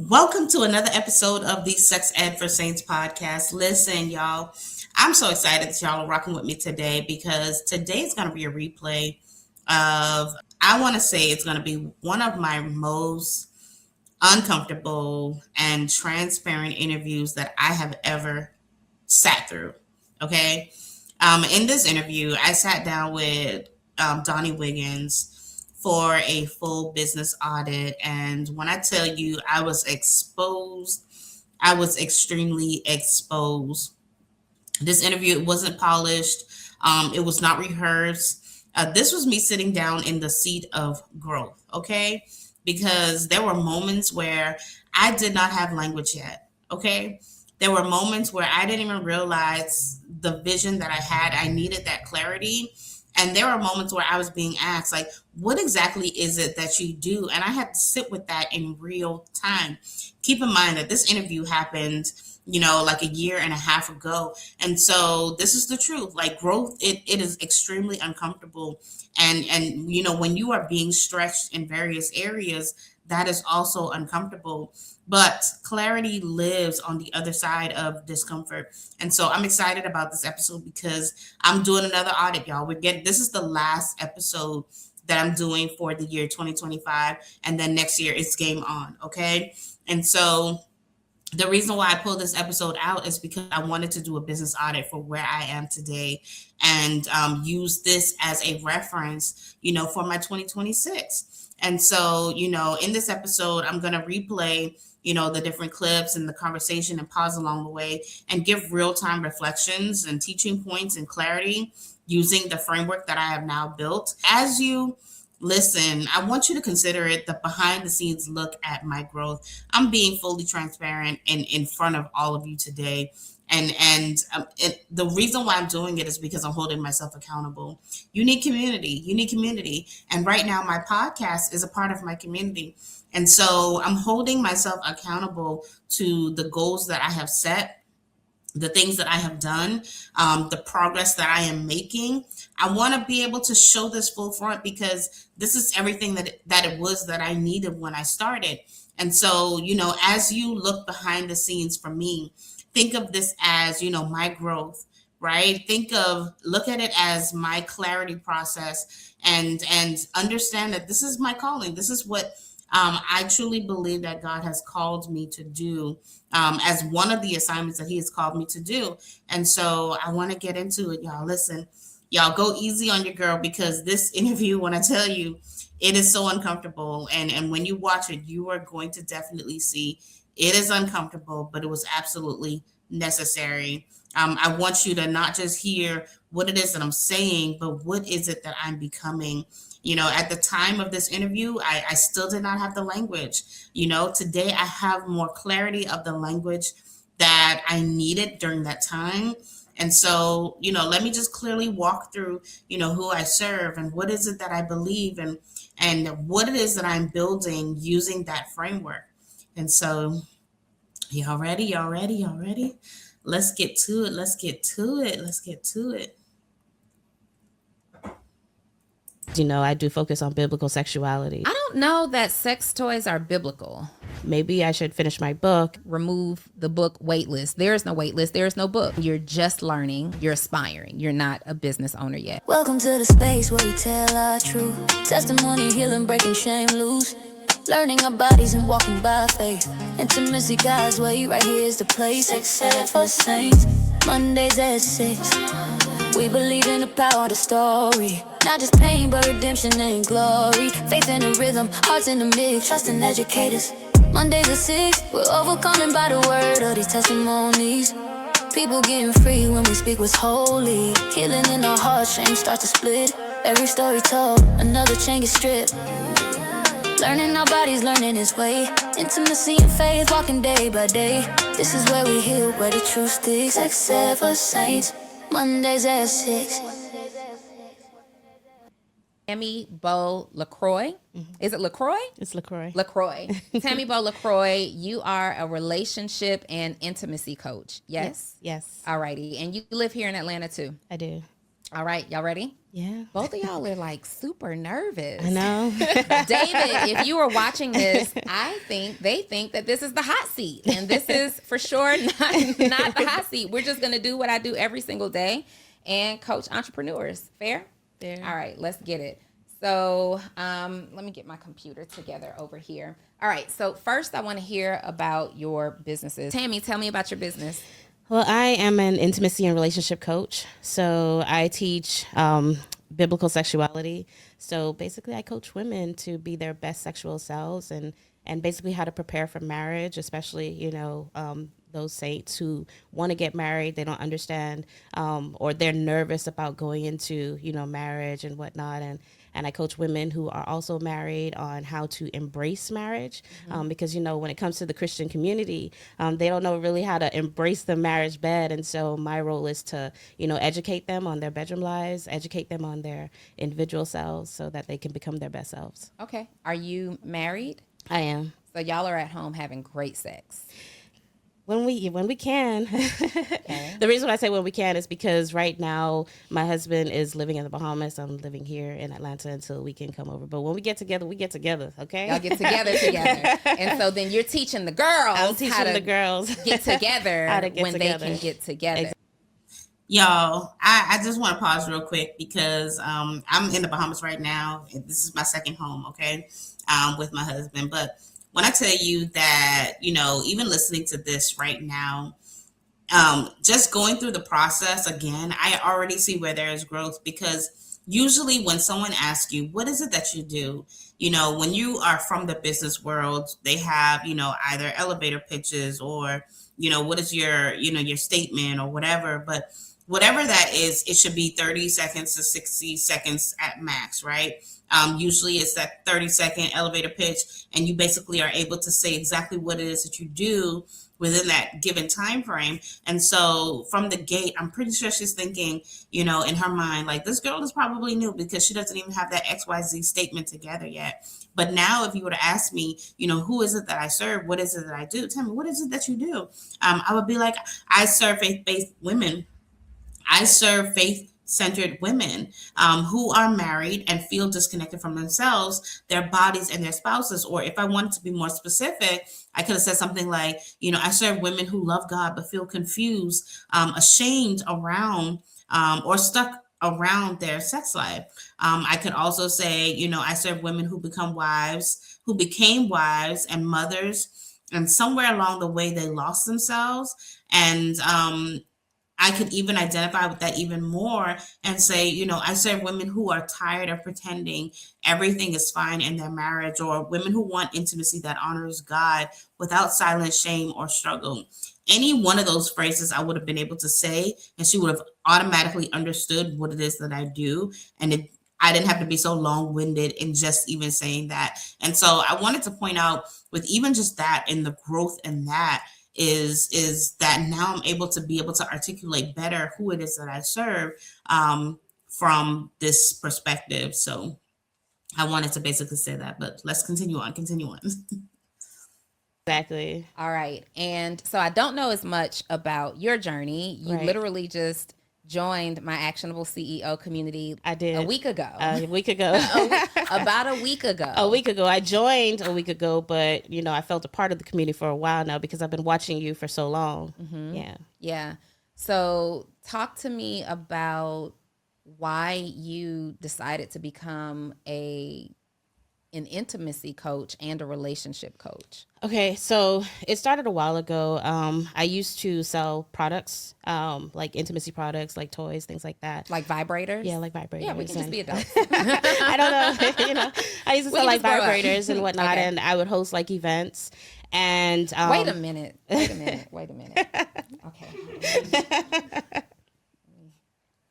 Welcome to another episode of the Sex Ed for Saints podcast. Listen, y'all, I'm so excited that y'all are rocking with me today because today is going to be a replay of, I want to say it's going to be one of my most uncomfortable and transparent interviews that I have ever sat through. Okay. In this interview, I sat down with Donni Wiggins for a full business audit. And when I tell you I was exposed, I was extremely exposed. This interview, it wasn't polished. It was not rehearsed. This was me sitting down in the seat of growth, okay? Because there were moments where I did not have language yet, okay? There were moments where I didn't even realize the vision that I had. I needed that clarity. And there were moments where I was being asked, like, what exactly is it that you do? And I had to sit with that in real time. Keep in mind that this interview happened, like a year and a half ago. And so this is the truth. Like growth, it is extremely uncomfortable. And when you are being stretched in various areas, that is also uncomfortable. But clarity lives on the other side of discomfort. And so I'm excited about this episode because I'm doing another audit, y'all. This is the last episode that I'm doing for the year 2025. And then next year it's game on. Okay. And so the reason why I pulled this episode out is because I wanted to do a business audit for where I am today and use this as a reference, for my 2026. And so, in this episode, I'm going to replay, the different clips and the conversation and pause along the way and give real-time reflections and teaching points and clarity using the framework that I have now built. As you listen, I want you to consider it the behind the scenes look at my growth. I'm being fully transparent in front of all of you today. And the reason why I'm doing it is because I'm holding myself accountable. You need community. And right now my podcast is a part of my community. And so I'm holding myself accountable to the goals that I have set, the things that I have done, the progress that I am making. I want to be able to show this full front because this is everything that it was that I needed when I started. And so, as you look behind the scenes for me, think of this as, my growth, right? Look at it as my clarity process and understand that this is my calling. This is what I truly believe that God has called me to do as one of the assignments that he has called me to do. And so I want to get into it, y'all. Listen, y'all go easy on your girl because this interview, when I tell you, it is so uncomfortable. And when you watch it, you are going to definitely see it is uncomfortable, but it was absolutely necessary. I want you to not just hear what it is that I'm saying, but what is it that I'm becoming? At the time of this interview, I still did not have the language. Today I have more clarity of the language that I needed during that time. And so, let me just clearly walk through, who I serve and what is it that I believe and what it is that I'm building using that framework. And so, y'all ready? Let's get to it. I do focus on biblical sexuality. I don't know that sex toys are biblical. Maybe I should finish my book. Remove the book waitlist. There is no waitlist. There is no book. You're just learning. You're aspiring. You're not a business owner yet. Welcome to the space where we tell our truth. Testimony, healing, breaking shame loose. Learning our bodies and walking by faith. Intimacy God's way, right here is the place. Sex Ed for Saints, Mondays at 6. We believe in the power of the story. Not just pain, but redemption and glory. Faith in the rhythm, hearts in the mix. Trust in educators. Mondays at 6, we're overcoming by the word of these testimonies. People getting free when we speak what's holy. Healing in our hearts, shame starts to split. Every story told, another chain gets stripped. Learning our bodies, learning his way. Intimacy and faith, walking day by day. This is where we heal, where the truth sticks. Sex Ed for Saints, Mondays at 6. Tammy Bo LaCroix. Is it LaCroix? It's LaCroix. LaCroix. Tammy Bo LaCroix, you are a relationship and intimacy coach. Yes? Yes. Alrighty. And you live here in Atlanta too? I do. All right, y'all ready? Yeah. Both of y'all are like super nervous. I know. David, if you were watching this, they think that this is the hot seat. And this is for sure not the hot seat. We're just going to do what I do every single day and coach entrepreneurs. Fair? Fair. All right, let's get it. So let me get my computer together over here. All right, so first I want to hear about your businesses. Tammy, tell me about your business. Well, I am an intimacy and relationship coach. So I teach biblical sexuality. So basically I coach women to be their best sexual selves and basically how to prepare for marriage, especially, those saints who want to get married. They don't understand or they're nervous about going into, marriage and whatnot. And I coach women who are also married on how to embrace marriage because, when it comes to the Christian community, they don't know really how to embrace the marriage bed. And so my role is to, educate them on their bedroom lives, educate them on their individual selves so that they can become their best selves. Okay. Are you married? I am. So y'all are at home having great sex. When we can. Okay. The reason why I say when we can is because right now my husband is living in the Bahamas. I'm living here in Atlanta until we can come over. But when we get together, okay? Y'all get together. And so then you're teaching the girls I'm teaching the girls get together how to get when together. they can get together. Exactly. Y'all, I just want to pause real quick because I'm in the Bahamas right now. And this is my second home, okay, with my husband. But when I tell you that, even listening to this right now, just going through the process again, I already see where there is growth because usually when someone asks you, what is it that you do? When you are from the business world, they have, either elevator pitches or, what is your statement or whatever. But whatever that is, it should be 30 seconds to 60 seconds at max, right? Usually it's that 30-second elevator pitch, and you basically are able to say exactly what it is that you do within that given time frame. And so from the gate, I'm pretty sure she's thinking, in her mind, like, this girl is probably new because she doesn't even have that XYZ statement together yet. But now if you were to ask me, who is it that I serve? What is it that I do? Tell me, what is it that you do? I would be like, I serve faith-based women. I serve faith-centered women who are married and feel disconnected from themselves, their bodies, and their spouses. Or if I wanted to be more specific, I could have said something like, I serve women who love God but feel confused, ashamed around, or stuck around their sex life. I could also say, I serve women who became wives and mothers, and somewhere along the way they lost themselves. And I could even identify with that even more and say, I serve women who are tired of pretending everything is fine in their marriage, or women who want intimacy that honors God without silent shame or struggle. Any one of those phrases I would have been able to say, and she would have automatically understood what it is that I do. And I didn't have to be so long-winded in just even saying that. And so I wanted to point out with even just that and the growth in that, is that now I'm able to articulate better who it is that I serve from this perspective. So I wanted to basically say that, but let's continue on. Exactly. All right. And so I don't know as much about your journey. You literally just joined my Actionable CEO community. I did. A week ago. About a week ago. I joined a week ago, but, I felt a part of the community for a while now because I've been watching you for so long. Mm-hmm. Yeah. So talk to me about why you decided to become an intimacy coach and a relationship coach. Okay, so it started a while ago. I used to sell products, like intimacy products, like toys, things like that. Like vibrators? Yeah, like vibrators. Yeah, we can just be adults. I don't know. I used to sell like vibrators and whatnot, okay. And I would host like events. And Wait a minute. Okay.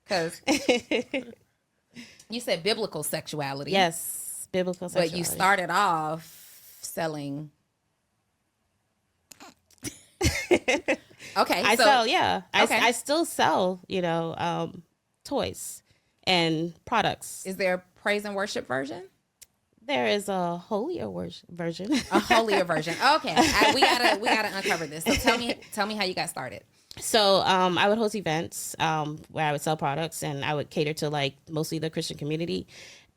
Because you said biblical sexuality. Yes. Biblical sexuality. But you started off selling. Okay. I sell, yeah. Okay. I still sell, toys and products. Is there a praise and worship version? There is a holier version. A holier version. Okay. We gotta uncover this. So tell me how you got started. So I would host events where I would sell products, and I would cater to like mostly the Christian community.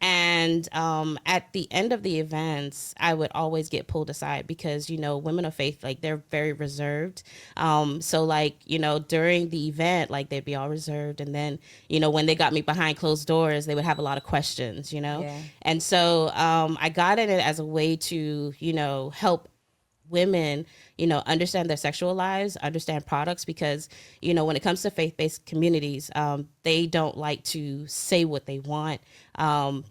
And at the end of the events, I would always get pulled aside because, women of faith, like they're very reserved. So like, during the event, like they'd be all reserved. And then, when they got me behind closed doors, they would have a lot of questions. Yeah. And so I got in it as a way to, help women, understand their sexual lives, understand products, because, when it comes to faith-based communities, they don't like to say what they want.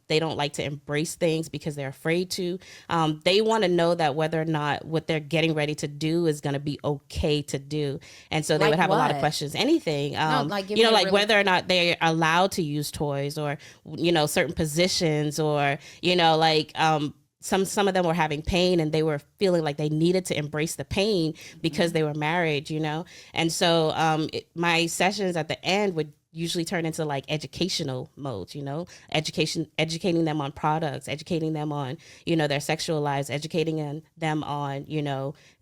They don't like to embrace things because they're afraid to. They want to know that whether or not what they're getting ready to do is going to be okay to do. And so they Like would have a lot of what? questions. Anything, No, like give me a like really whether or not they're allowed to use toys, or, certain positions, or, some of them were having pain, and they were feeling like they needed to embrace the pain because they were married. And so my sessions at the end would usually turn into like educational modes, educating them on products, educating them on, their sexual lives, educating them on,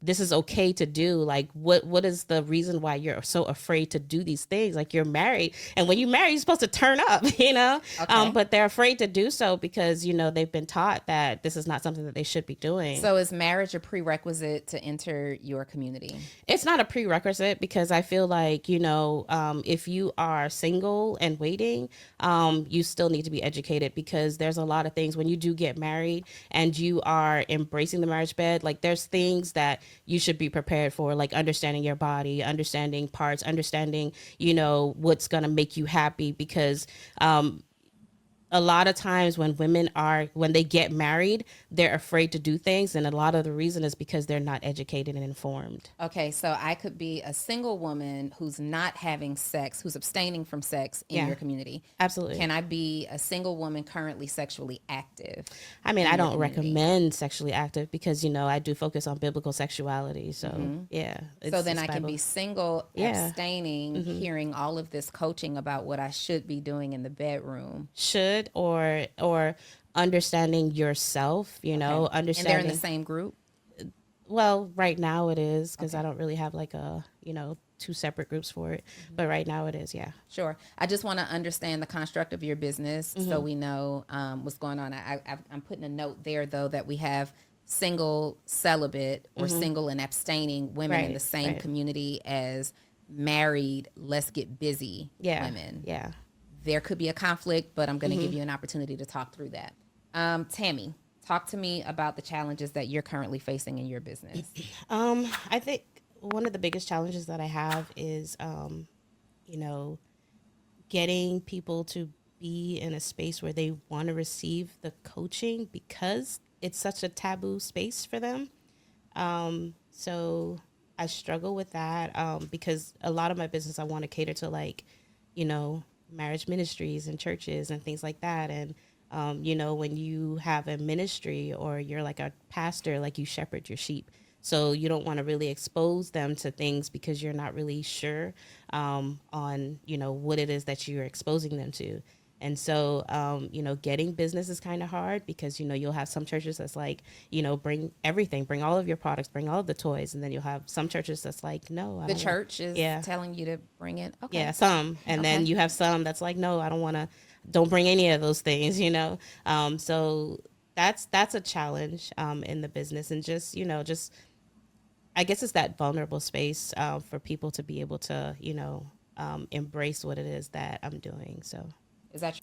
this is okay to do. Like what is the reason why you're so afraid to do these things? Like you're married, and when you marry, you're supposed to turn up, Okay. but they're afraid to do so because, they've been taught that this is not something that they should be doing. So is marriage a prerequisite to enter your community? It's not a prerequisite, because I feel like, if you are single and waiting, you still need to be educated, because there's a lot of things when you do get married and you are embracing the marriage bed. Like there's things that you should be prepared for, like understanding your body, understanding parts, understanding, what's going to make you happy, because a lot of times when when they get married, they're afraid to do things, and a lot of the reason is because they're not educated and informed. Okay, so I could be a single woman who's not having sex, who's abstaining from sex in Yeah. your community. Absolutely. Can I be a single woman currently sexually active? I mean, in I your don't community? recommend sexually active, because I do focus on biblical sexuality. So yeah. So then it's I can Bible. be single, Yeah. abstaining, hearing all of this coaching about what I should be doing in the bedroom. Should, or understanding yourself, And they're understanding. in the same group. Well, right now it is, because I don't really have like two separate groups for it, but right now it is. Yeah. Sure. I just want to understand the construct of your business so we know what's going on. I'm putting a note there, though, that we have single celibate or single and abstaining women in Right, the same right. community as married, let's get busy Yeah. women. Yeah. There could be a conflict, but I'm going to give you an opportunity to talk through that. Tammy, talk to me about the challenges that you're currently facing in your business. I think one of the biggest challenges that I have is, getting people to be in a space where they want to receive the coaching, because it's such a taboo space for them. So I struggle with that, because a lot of my business, I want to cater to like, marriage ministries and churches and things like that. And, when you have a ministry or you're like a pastor, like you shepherd your sheep. So you don't want to really expose them to things because you're not really sure on, what it is that you're exposing them to. And so, getting business is kind of hard, because, you'll have some churches that's like, bring everything, bring all of your products, bring all of the toys. And then you'll have some churches that's like, no, I The don't church is Yeah. telling you to bring it. Okay. Yeah, some. And Okay. then you have some that's like, no, I don't want to, don't bring any of those things. So that's a challenge in the business. And just, I guess it's that vulnerable space for people to be able to, embrace what it is that I'm doing. So. Is that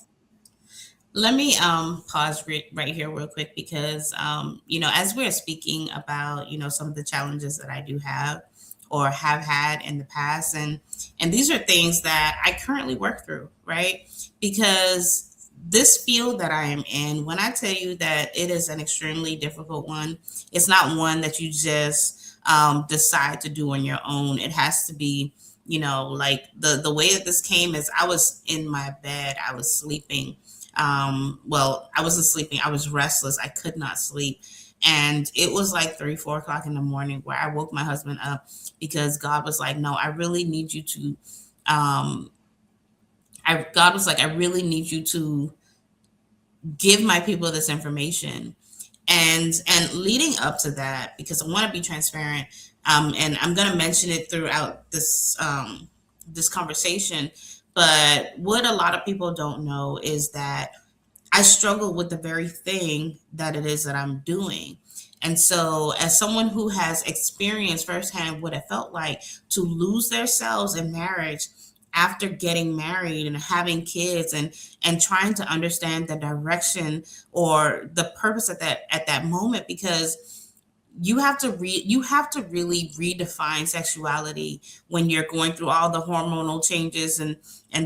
Let me pause right here real quick, because as we're speaking about some of the challenges that I do have or have had in the past, and these are things that I currently work through, right? Because this field that I am in, when I tell you that it is an extremely difficult one, it's not one that you just decide to do on your own. It has to be, like the way that this came is I was in my bed, I was sleeping. Well, I wasn't sleeping. I was restless. I could not sleep. And it was like 3, 4 o'clock in the morning where I woke my husband up, because God was like, no, I really need you to, God was like, I really need you to give my people this information. And leading up to that, because I want to be transparent, And I'm going to mention it throughout this conversation. But what a lot of people don't know is that I struggle with the very thing that it is that I'm doing. And so, as someone who has experienced firsthand what it felt like to lose themselves in marriage after getting married and having kids, and trying to understand the direction or the purpose at that moment, because you have to really redefine sexuality when you're going through all the hormonal changes and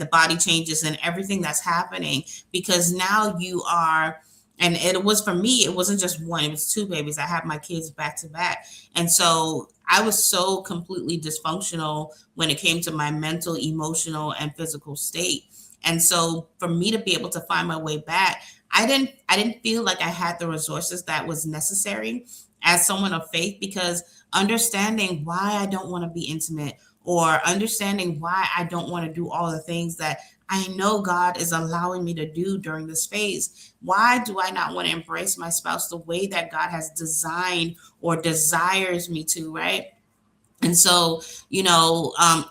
the body changes and everything that's happening, because now you are, and it was, for me, it wasn't just one, it was two babies. I had my kids back to back, and so I was so completely dysfunctional when it came to my mental, emotional, and physical state. And so for me to be able to find my way back, I didn't feel like I had the resources that was necessary as someone of faith, because understanding why I don't want to be intimate, or understanding why I don't want to do all the things that I know God is allowing me to do during this phase. Why do I not want to embrace my spouse the way that God has designed or desires me to, right? And so,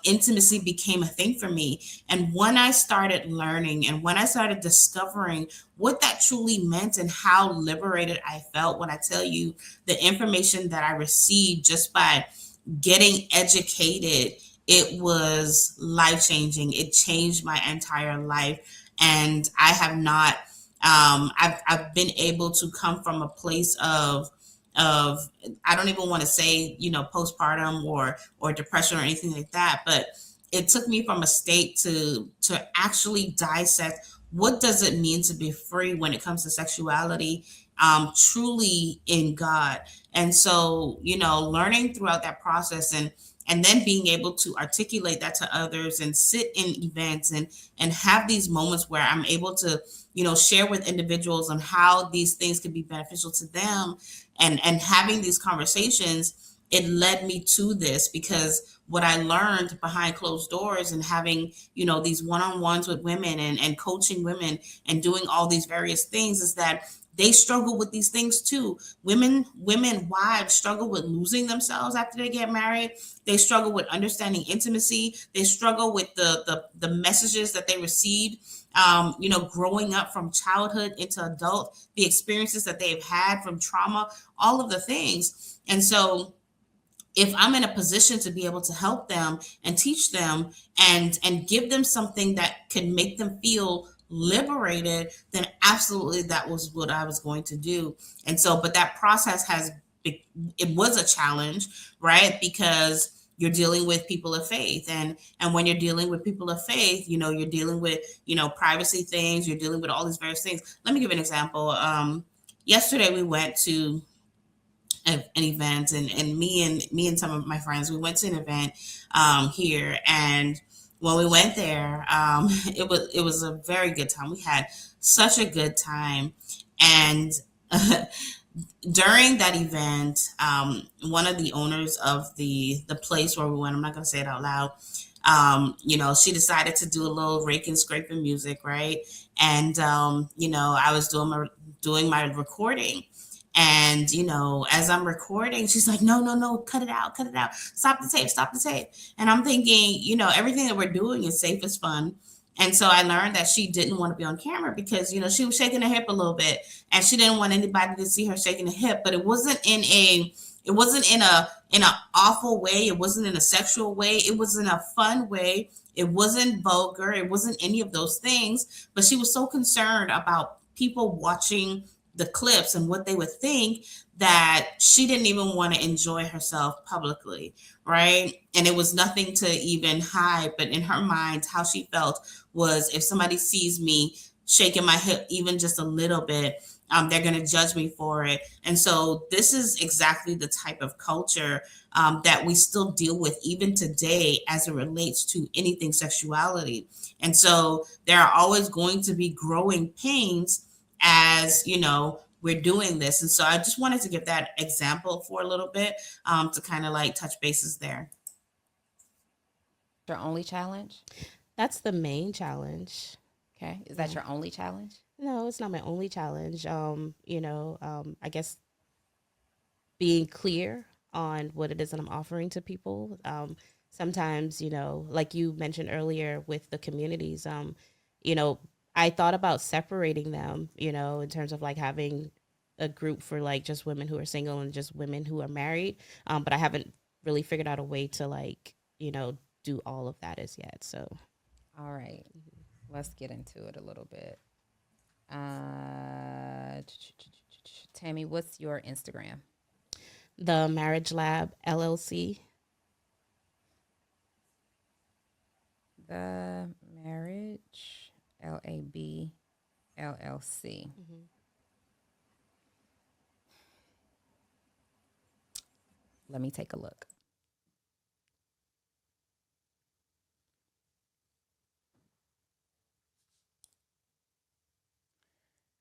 intimacy became a thing for me. And when I started learning and when I started discovering what that truly meant and how liberated I felt, when I tell you the information that I received just by getting educated, it was life changing. It changed my entire life. And I have not, I've been able to come from a place of I don't even want to say, postpartum or depression or anything like that, but it took me from a state to actually dissect what does it mean to be free when it comes to sexuality, truly in God. And so, learning throughout that process, and then being able to articulate that to others and sit in events and have these moments where I'm able to, share with individuals on how these things could be beneficial to them, and having these conversations, it led me to this, because what I learned behind closed doors and having, these one-on-ones with women, and coaching women and doing all these various things, is that they struggle with these things too. Women, wives struggle with losing themselves after they get married. They struggle with understanding intimacy. They struggle with the messages that they received, growing up from childhood into adult, the experiences that they've had from trauma, all of the things. And so, if I'm in a position to be able to help them and teach them and give them something that can make them feel liberated, then absolutely that was what I was going to do. And so, but that process it was a challenge, right? Because you're dealing with people of faith, and when you're dealing with people of faith, you're dealing with, privacy things, you're dealing with all these various things. Let me give you an example. Yesterday we went to an event, and me and some of my friends, we went to an event here. And when we went there, it was a very good time. We had such a good time. And during that event, one of the owners of the place where we went, I'm not going to say it out loud, she decided to do a little rake and scraping music, right? And I was doing my recording. And, as I'm recording, she's like, no, no, no, cut it out, stop the tape. And I'm thinking, everything that we're doing is safe as fun. And so I learned that she didn't want to be on camera because, she was shaking her hip a little bit, and she didn't want anybody to see her shaking the hip. But it wasn't in an awful way. It wasn't in a sexual way. It was in a fun way. It wasn't vulgar. It wasn't any of those things. But she was so concerned about people watching the clips and what they would think, that she didn't even want to enjoy herself publicly, right? And it was nothing to even hide, but in her mind, how she felt was, if somebody sees me shaking my hip even just a little bit, they're going to judge me for it. And so this is exactly the type of culture that we still deal with even today as it relates to anything sexuality. And so there are always going to be growing pains as we're doing this. And so I just wanted to give that example for a little bit, to kind of like touch bases there. Your only challenge? That's the main challenge. Okay. Is that your only challenge? No, it's not my only challenge. I guess being clear on what it is that I'm offering to people. Sometimes, like you mentioned earlier with the communities, you know, I thought about separating them, in terms of like having a group for like just women who are single and just women who are married. But I haven't really figured out a way to like, do all of that as yet. So, All right. Let's get into it a little bit. Uh, Tammy, what's your Instagram? the Marriage Lab LLC. The Marriage LAB LLC. Let me take a look.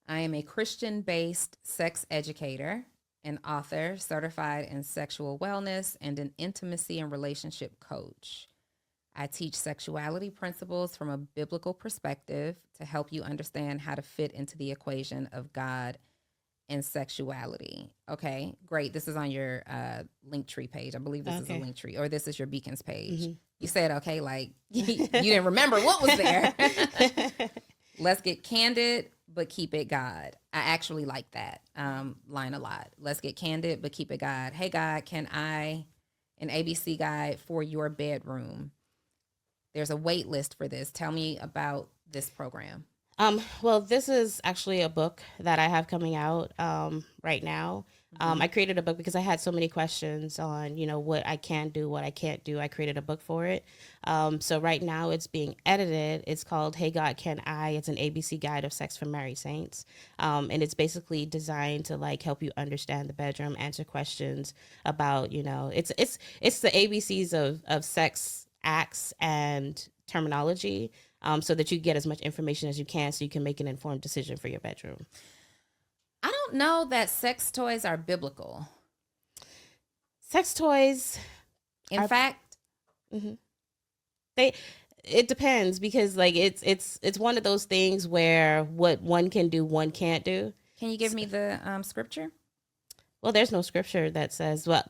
I am a Christian based sex educator, an author, certified in sexual wellness, and an intimacy and relationship coach. I teach sexuality principles from a biblical perspective to help you understand how to fit into the equation of God and sexuality. Okay, great. This is on your Linktree page. I believe this is a Linktree, or this is your Beacons page. You said, okay, like you didn't remember what was there. Let's get candid, but keep it God. I actually like that line a lot. Let's get candid, but keep it God. Hey, God, can I, an ABC guide for your bedroom? There's a wait list for this. Tell me about this program. Well, this is actually a book that I have coming out right now. I created a book because I had so many questions on, what I can do, what I can't do. I created a book for it. So right now it's being edited. It's called Hey God, Can I? It's an ABC guide of sex for married saints. And it's basically designed to like help you understand the bedroom, answer questions about, it's the ABCs of sex acts and terminology. So that you get as much information as you can so you can make an informed decision for your bedroom. I don't know that sex toys are biblical. Sex toys, in fact, it depends because like it's one of those things where what one can do, one can't do. Can you give me the scripture? Well, there's no scripture that says, well,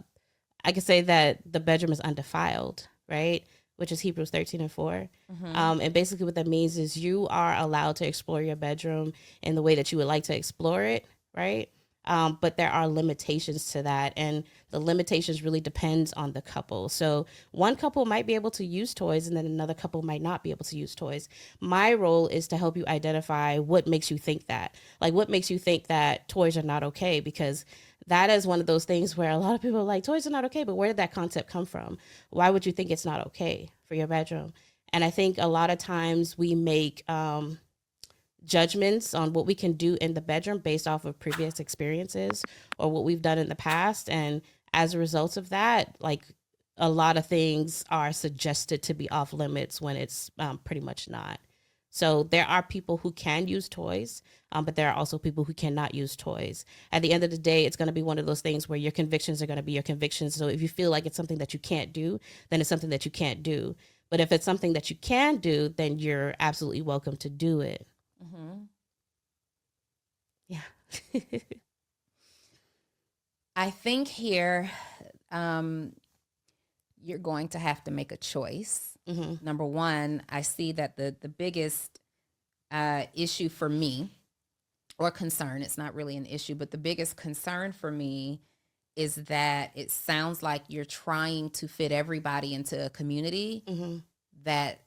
I could say that the bedroom is undefiled, right? Which is Hebrews 13:4. And basically what that means is you are allowed to explore your bedroom in the way that you would like to explore it, right? But there are limitations to that. And the limitations really depends on the couple. So one couple might be able to use toys and then another couple might not be able to use toys. My role is to help you identify what makes you think that. Like what makes you think that toys are not okay, because that is one of those things where a lot of people are like, toys are not okay, but where did that concept come from? Why would you think it's not okay for your bedroom? And I think a lot of times we make judgments on what we can do in the bedroom based off of previous experiences or what we've done in the past. And as a result of that, like a lot of things are suggested to be off limits when it's pretty much not. So there are people who can use toys, but there are also people who cannot use toys. At the end of the day, it's going to be one of those things where your convictions are going to be your convictions. So if you feel like it's something that you can't do, then it's something that you can't do. But if it's something that you can do, then you're absolutely welcome to do it. Yeah. I think here you're going to have to make a choice. Number one, I see that the biggest issue for me, or concern, it's not really an issue, but the biggest concern for me is that it sounds like you're trying to fit everybody into a community, that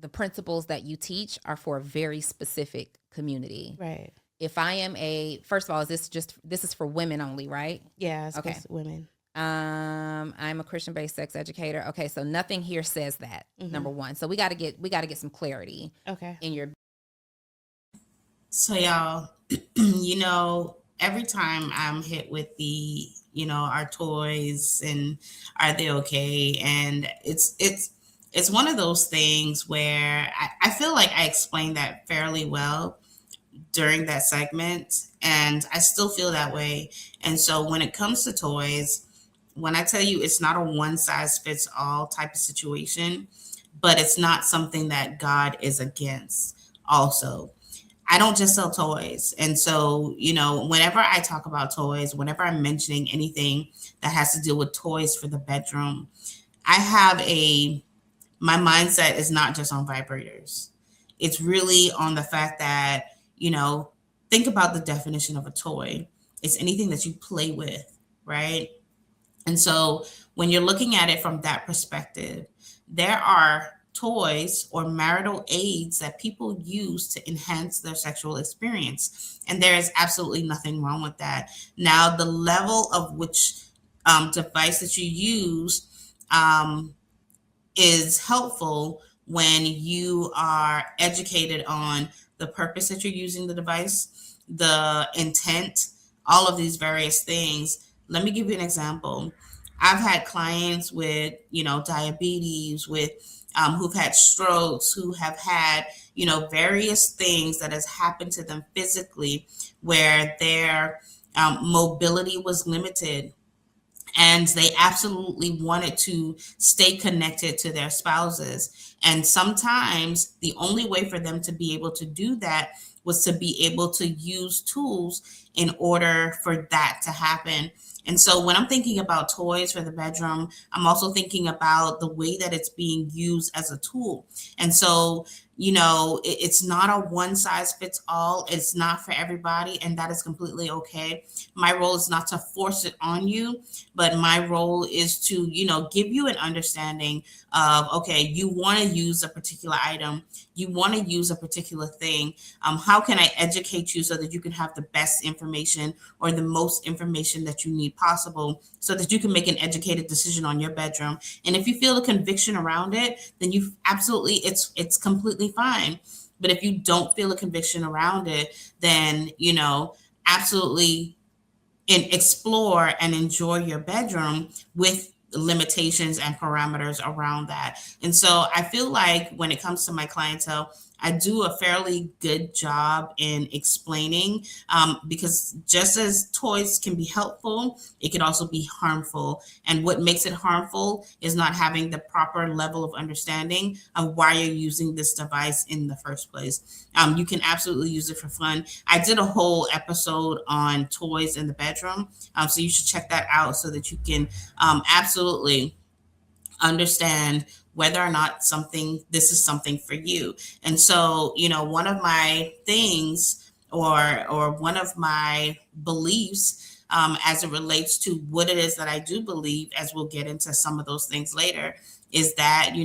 the principles that you teach are for a very specific community. Right. If I am first of all, this is for women only, right? Yeah, it's okay. Women. I'm a Christian-based sex educator. Okay, so nothing here says that. Number one, so we got to get some clarity. Okay. In your. So y'all, every time I'm hit with the, our toys and are they okay, and it's one of those things where I feel like I explained that fairly well during that segment, and I still feel that way. And so when it comes to toys, when I tell you it's not a one size fits all type of situation, but it's not something that God is against also. I don't just sell toys. And so, whenever I talk about toys, whenever I'm mentioning anything that has to do with toys for the bedroom, I have my mindset is not just on vibrators. It's really on the fact that, think about the definition of a toy. It's anything that you play with, right? And so when you're looking at it from that perspective, there are toys or marital aids that people use to enhance their sexual experience. And there is absolutely nothing wrong with that. Now, the level of which device that you use is helpful when you are educated on the purpose that you're using the device, the intent, all of these various things. Let me give you an example. I've had clients with, diabetes, with who've had strokes, who have had, various things that has happened to them physically where their mobility was limited, and they absolutely wanted to stay connected to their spouses. And sometimes the only way for them to be able to do that was to be able to use tools in order for that to happen. And so when I'm thinking about toys for the bedroom, I'm also thinking about the way that it's being used as a tool. And so, it's not a one size fits all. It's not for everybody, and that is completely okay. My role is not to force it on you, but my role is to, give you an understanding of, okay, you want to use a particular item, you want to use a particular thing. How can I educate you so that you can have the best information or the most information that you need possible so that you can make an educated decision on your bedroom? And if you feel a conviction around it, then you absolutely, it's completely fine. But if you don't feel a conviction around it, then, absolutely explore and enjoy your bedroom with limitations and parameters around that. And so I feel like when it comes to my clientele, I do a fairly good job in explaining, because just as toys can be helpful, it can also be harmful. And what makes it harmful is not having the proper level of understanding of why you're using this device in the first place. You can absolutely use it for fun. I did a whole episode on toys in the bedroom, so you should check that out so that you can absolutely understand whether or not this is something for you. And so, one of my things or one of my beliefs, as it relates to what it is that I do believe, as we'll get into some of those things later, is that,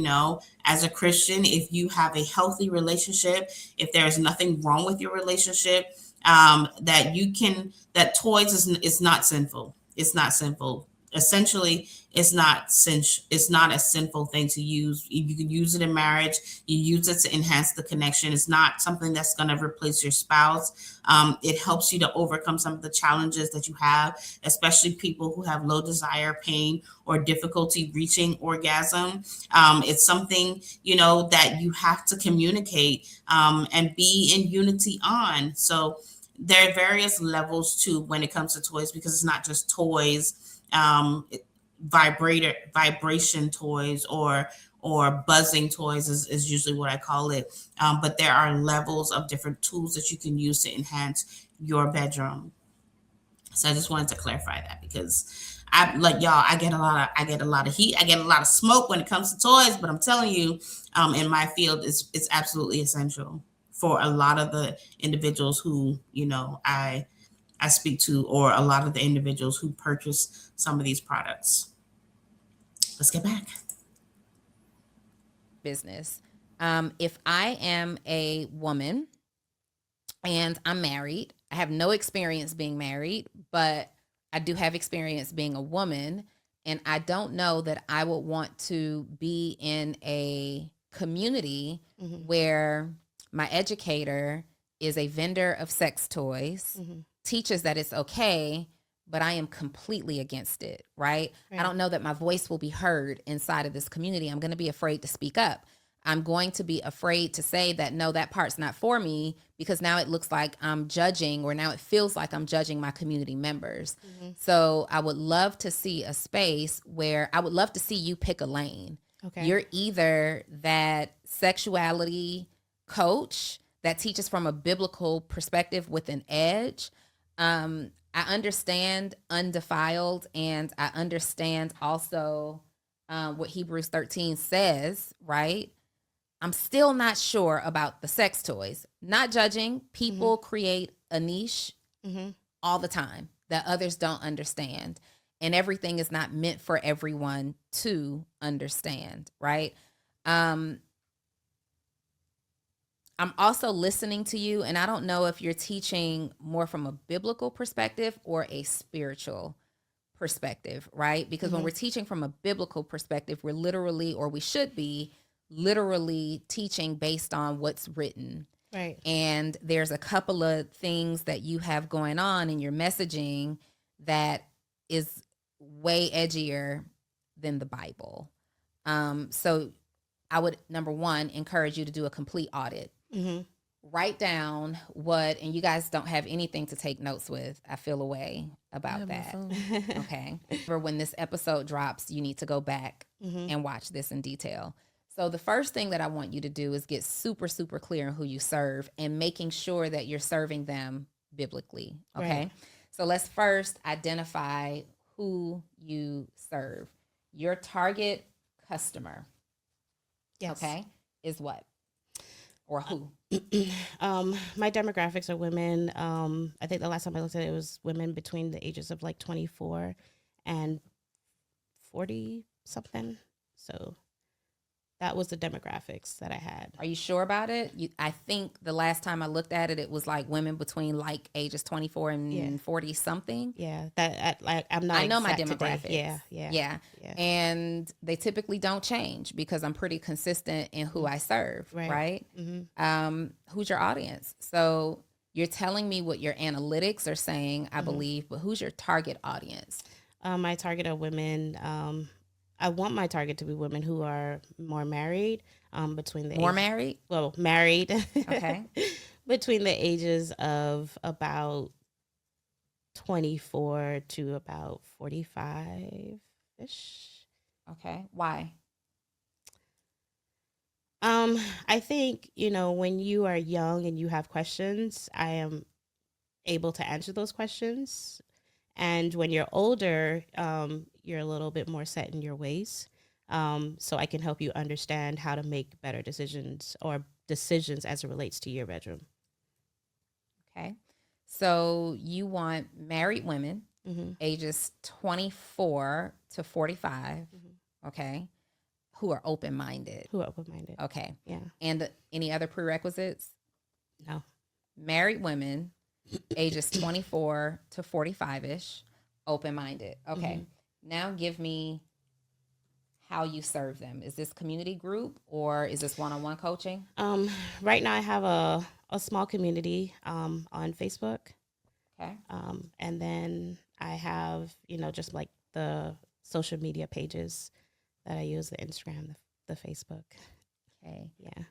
as a Christian, if you have a healthy relationship, if there is nothing wrong with your relationship, that toys is not sinful. It's not sinful. Essentially, it's not a sinful thing to use. You can use it in marriage. You use it to enhance the connection. It's not something that's going to replace your spouse. It helps you to overcome some of the challenges that you have, especially people who have low desire, pain, or difficulty reaching orgasm. It's something, that you have to communicate and be in unity on. So there are various levels to when it comes to toys, because it's not just toys. Vibration toys or buzzing toys is usually what I call it. But there are levels of different tools that you can use to enhance your bedroom. So I just wanted to clarify that, because I get a lot of heat. I get a lot of smoke when it comes to toys, but I'm telling you, in my field, it's absolutely essential for a lot of the individuals who, I speak to, or a lot of the individuals who purchase some of these products. Let's get back. Business. If I am a woman and I'm married, I have no experience being married, but I do have experience being a woman, and I don't know that I would want to be in a community where my educator is a vendor of sex toys, teaches that it's okay, but I am completely against it, right? I don't know that my voice will be heard inside of this community. I'm going to be afraid to speak up. I'm going to be afraid to say that, no, that part's not for me, because now it looks like I'm judging, or now it feels like I'm judging my community members. So I would love to see a space where I would love to see you pick a lane. Okay. You're either that sexuality coach that teaches from a biblical perspective with an edge. I understand undefiled, and I understand also what Hebrews 13 says, right? I'm still not sure about the sex toys. Not judging. People create a niche all the time that others don't understand. And everything is not meant for everyone to understand, right? I'm also listening to you, and I don't know if you're teaching more from a biblical perspective or a spiritual perspective, right? Because when we're teaching from a biblical perspective, we're literally, or we should be literally teaching based on what's written. Right. And there's a couple of things that you have going on in your messaging that is way edgier than the Bible. So I would, number one, encourage you to do a complete audit. Write down what, and you guys don't have anything to take notes with. I feel a way about that. Okay. For when this episode drops, you need to go back and watch this in detail. So the first thing that I want you to do is get super, super clear on who you serve and making sure that you're serving them biblically. Okay. Right. So let's first identify who you serve. Your target customer. Yes. Okay. Is what? Or who? My demographics are women. I think the last time I looked at it was women between the ages of like 24 and 40 something. So that was the demographics that I had. Are you sure about it? I think the last time I looked at it, it was like women between like ages 24 and 40 something. Yeah, that I'm not. I know my exact demographics. Today. Yeah. And they typically don't change because I'm pretty consistent in who I serve. Right. Who's your audience? So you're telling me what your analytics are saying, I believe, but who's your target audience? My target are women. I want my target to be women who are more married, between the married? Well, married. Okay. Between the ages of about 24 to about 45-ish. Okay. Why? I think, when you are young and you have questions, I am able to answer those questions. And when you're older, you're a little bit more set in your ways. So I can help you understand how to make better decisions or decisions as it relates to your bedroom. Okay. So you want married women, ages 24 to 45, okay, who are open-minded. Okay. Yeah. And any other prerequisites? No. Married women, ages 24 to 45-ish, open-minded. Okay. Now give me how you serve them. Is this community group or is this one-on-one coaching? Right now I have a small community on Facebook. Okay. And then I have, just like the social media pages that I use, the Instagram, the Facebook. Okay. Yeah.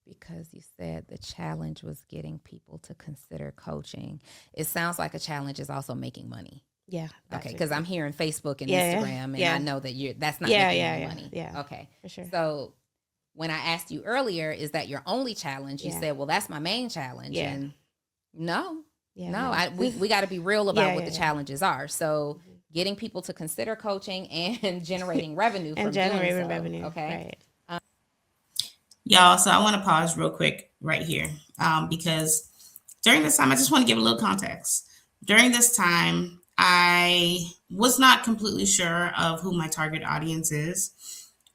Because you said the challenge was getting people to consider coaching. It sounds like a challenge is also making money. Yeah. Okay, because I'm hearing Facebook and Instagram, and I know that that's not making money. Yeah. Okay. For sure. So when I asked you earlier, is that your only challenge? You said, well, that's my main challenge. Yeah. And no. Yeah, we got to be real about what the challenges are. So getting people to consider coaching and generating revenue from generating doing so. revenue. Okay. Right. Y'all, so I want to pause real quick right here because during this time, I just want to give a little context. During this time, I was not completely sure of who my target audience is.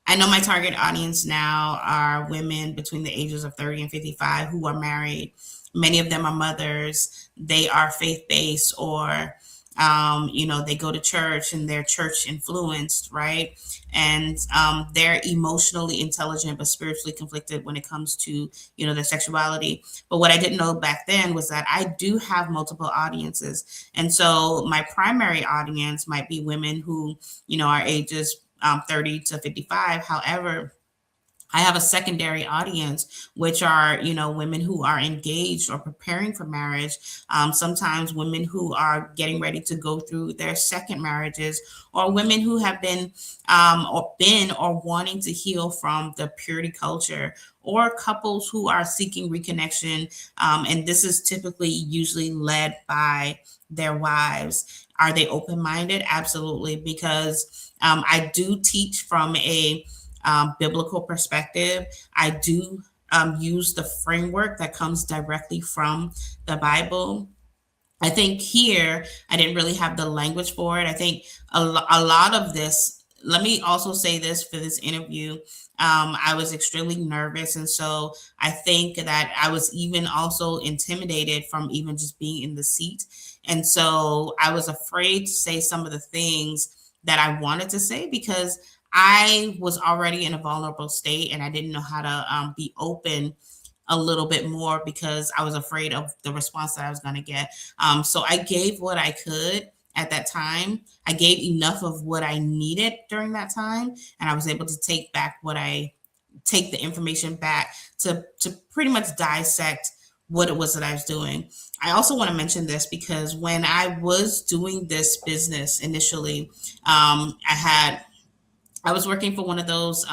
I know my target audience now are women between the ages of 30 and 55 who are married. Many of them are mothers. They are faith-based or they go to church and they're church influenced, right? And they're emotionally intelligent, but spiritually conflicted when it comes to, their sexuality. But what I didn't know back then was that I do have multiple audiences. And so my primary audience might be women who, are ages 30 to 55. However, I have a secondary audience, which are, women who are engaged or preparing for marriage. Sometimes women who are getting ready to go through their second marriages, or women who have been or wanting to heal from the purity culture, or couples who are seeking reconnection. And this is typically usually led by their wives. Are they open-minded? Absolutely, because I do teach from a biblical perspective. I do use the framework that comes directly from the Bible. I think here I didn't really have the language for it. I think a lot of this, let me also say this for this interview. I was extremely nervous. And so I think that I was even also intimidated from even just being in the seat. And so I was afraid to say some of the things that I wanted to say, because I was already in a vulnerable state and I didn't know how to be open a little bit more, because I was afraid of the response that I was going to get. So I gave what I could at that time. I gave enough of what I needed during that time, and I was able to take the information back to pretty much dissect what it was that I was doing. I also want to mention this because when I was doing this business initially, I was working for one of those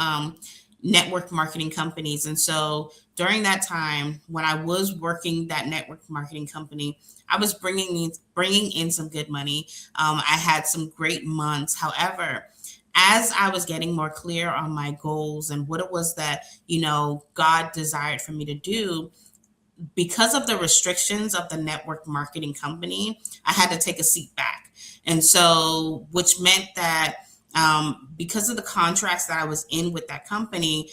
network marketing companies. And so during that time, when I was working that network marketing company, I was bringing in some good money. I had some great months. However, as I was getting more clear on my goals and what it was that, God desired for me to do, because of the restrictions of the network marketing company, I had to take a seat back. And so, which meant that because of the contracts that I was in with that company,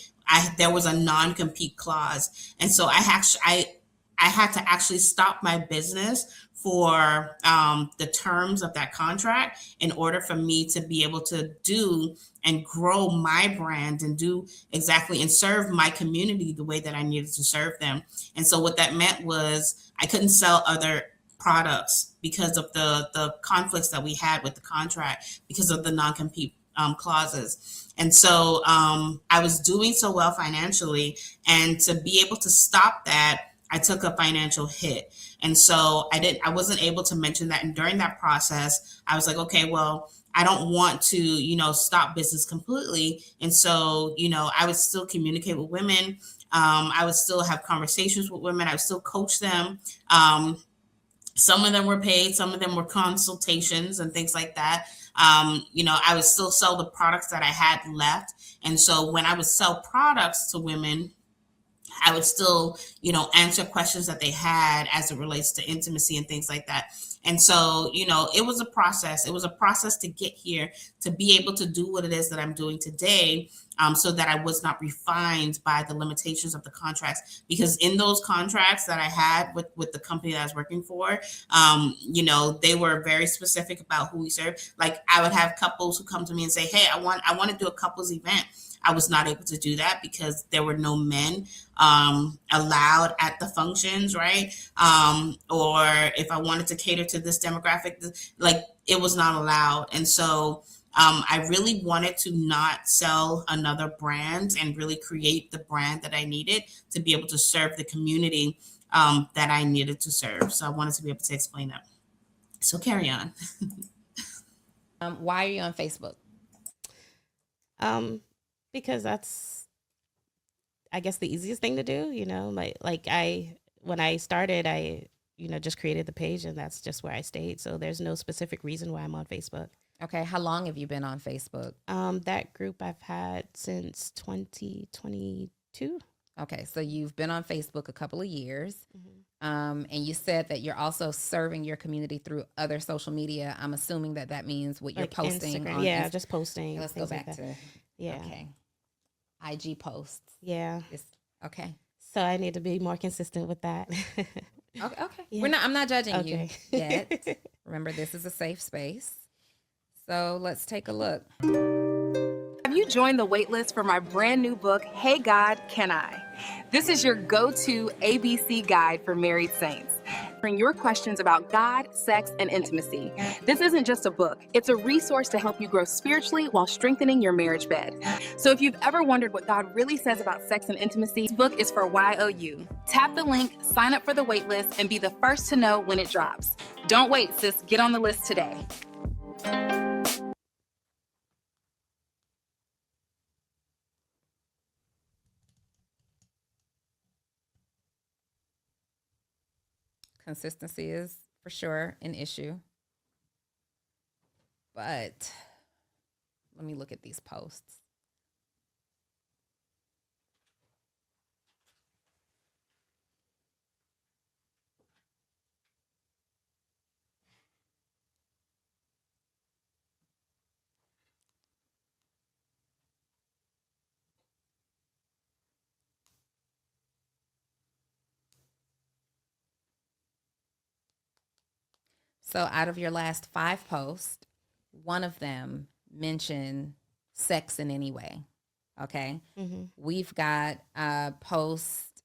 there was a non-compete clause. And so I had to actually stop my business for the terms of that contract in order for me to be able to do and grow my brand and do exactly and serve my community the way that I needed to serve them. And so what that meant was I couldn't sell other products because of the conflicts that we had with the contract, because of the non-compete clauses. And so I was doing so well financially, and to be able to stop that, I took a financial hit. And so I wasn't able to mention that. And during that process, I was like, okay, well, I don't want to, stop business completely. And so, I would still communicate with women. I would still have conversations with women. I would still coach them. Some of them were paid, some of them were consultations and things like that. I would still sell the products that I had left. And so when I would sell products to women, I would still, answer questions that they had as it relates to intimacy and things like that. And so, it was a process. It was a process to get here, to be able to do what it is that I'm doing today, so that I was not refined by the limitations of the contracts. Because in those contracts that I had with the company that I was working for, they were very specific about who we serve. Like, I would have couples who come to me and say, hey, I want to do a couples event. I was not able to do that because there were no men allowed at the functions, right? Or if I wanted to cater to this demographic, it was not allowed. And so I really wanted to not sell another brand and really create the brand that I needed to be able to serve the community that I needed to serve. So I wanted to be able to explain that. So carry on. Why are you on Facebook? Because that's, I guess, the easiest thing to do, when I started, I, just created the page, and that's just where I stayed. So there's no specific reason why I'm on Facebook. Okay. How long have you been on Facebook? That group I've had since 2022. Okay. So you've been on Facebook a couple of years. Mm-hmm. And you said that you're also serving your community through other social media. I'm assuming that means what you're posting Instagram. on Yeah, just posting. Okay, let's go back to yeah. Okay. IG posts. Yeah. Okay. So I need to be more consistent with that. Okay. Yeah. I'm not judging you yet. Remember, this is a safe space. So let's take a look. Have you joined the waitlist for my brand new book, Hey God, Can I? This is your go-to ABC guide for married saints. answering your questions about God, sex, and intimacy. This isn't just a book, it's a resource to help you grow spiritually while strengthening your marriage bed. So if you've ever wondered what God really says about sex and intimacy, this book is for YOU. Tap the link, sign up for the waitlist, and be the first to know when it drops. Don't wait, sis. Get on the list today. Consistency is for sure an issue. But let me look at these posts. So out of your last 5 posts, one of them mentioned sex in any way. Okay. Mm-hmm. We've got a post,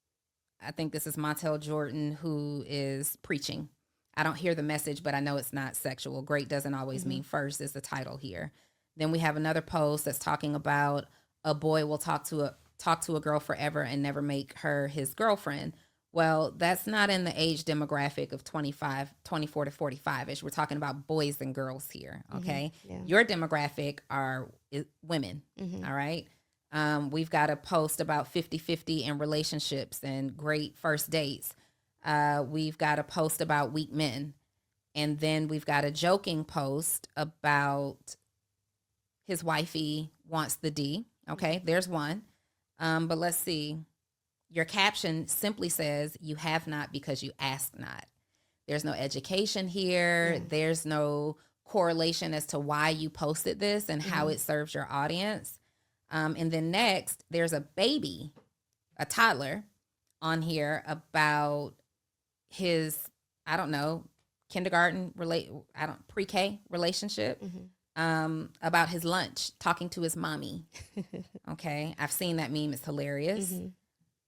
I think this is Montel Jordan, who is preaching. I don't hear the message, but I know it's not sexual. Great doesn't always mean first is the title here. Then we have another post that's talking about a boy will talk to a girl forever and never make her his girlfriend. Well, that's not in the age demographic of 24 to 45-ish. We're talking about boys and girls here, okay? Yeah. Your demographic are women, all right? We've got a post about 50-50 in relationships and great first dates. We've got a post about weak men. And then we've got a joking post about his wifey wants the D. Okay, there's one. But let's see. Your caption simply says, you have not because you asked not. There's no education here. Yeah. There's no correlation as to why you posted this and how it serves your audience. And then next, there's a baby, a toddler on here about his, I don't know, kindergarten, pre-K relationship, about his lunch, talking to his mommy. Okay, I've seen that meme. It's hilarious.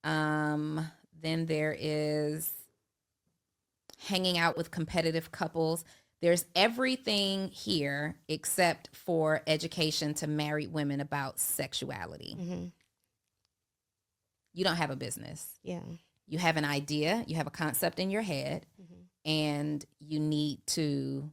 Then there is hanging out with competitive couples. There's everything here except for education to married women about sexuality. You don't have a business. Yeah. You have an idea, you have a concept in your head, and you need to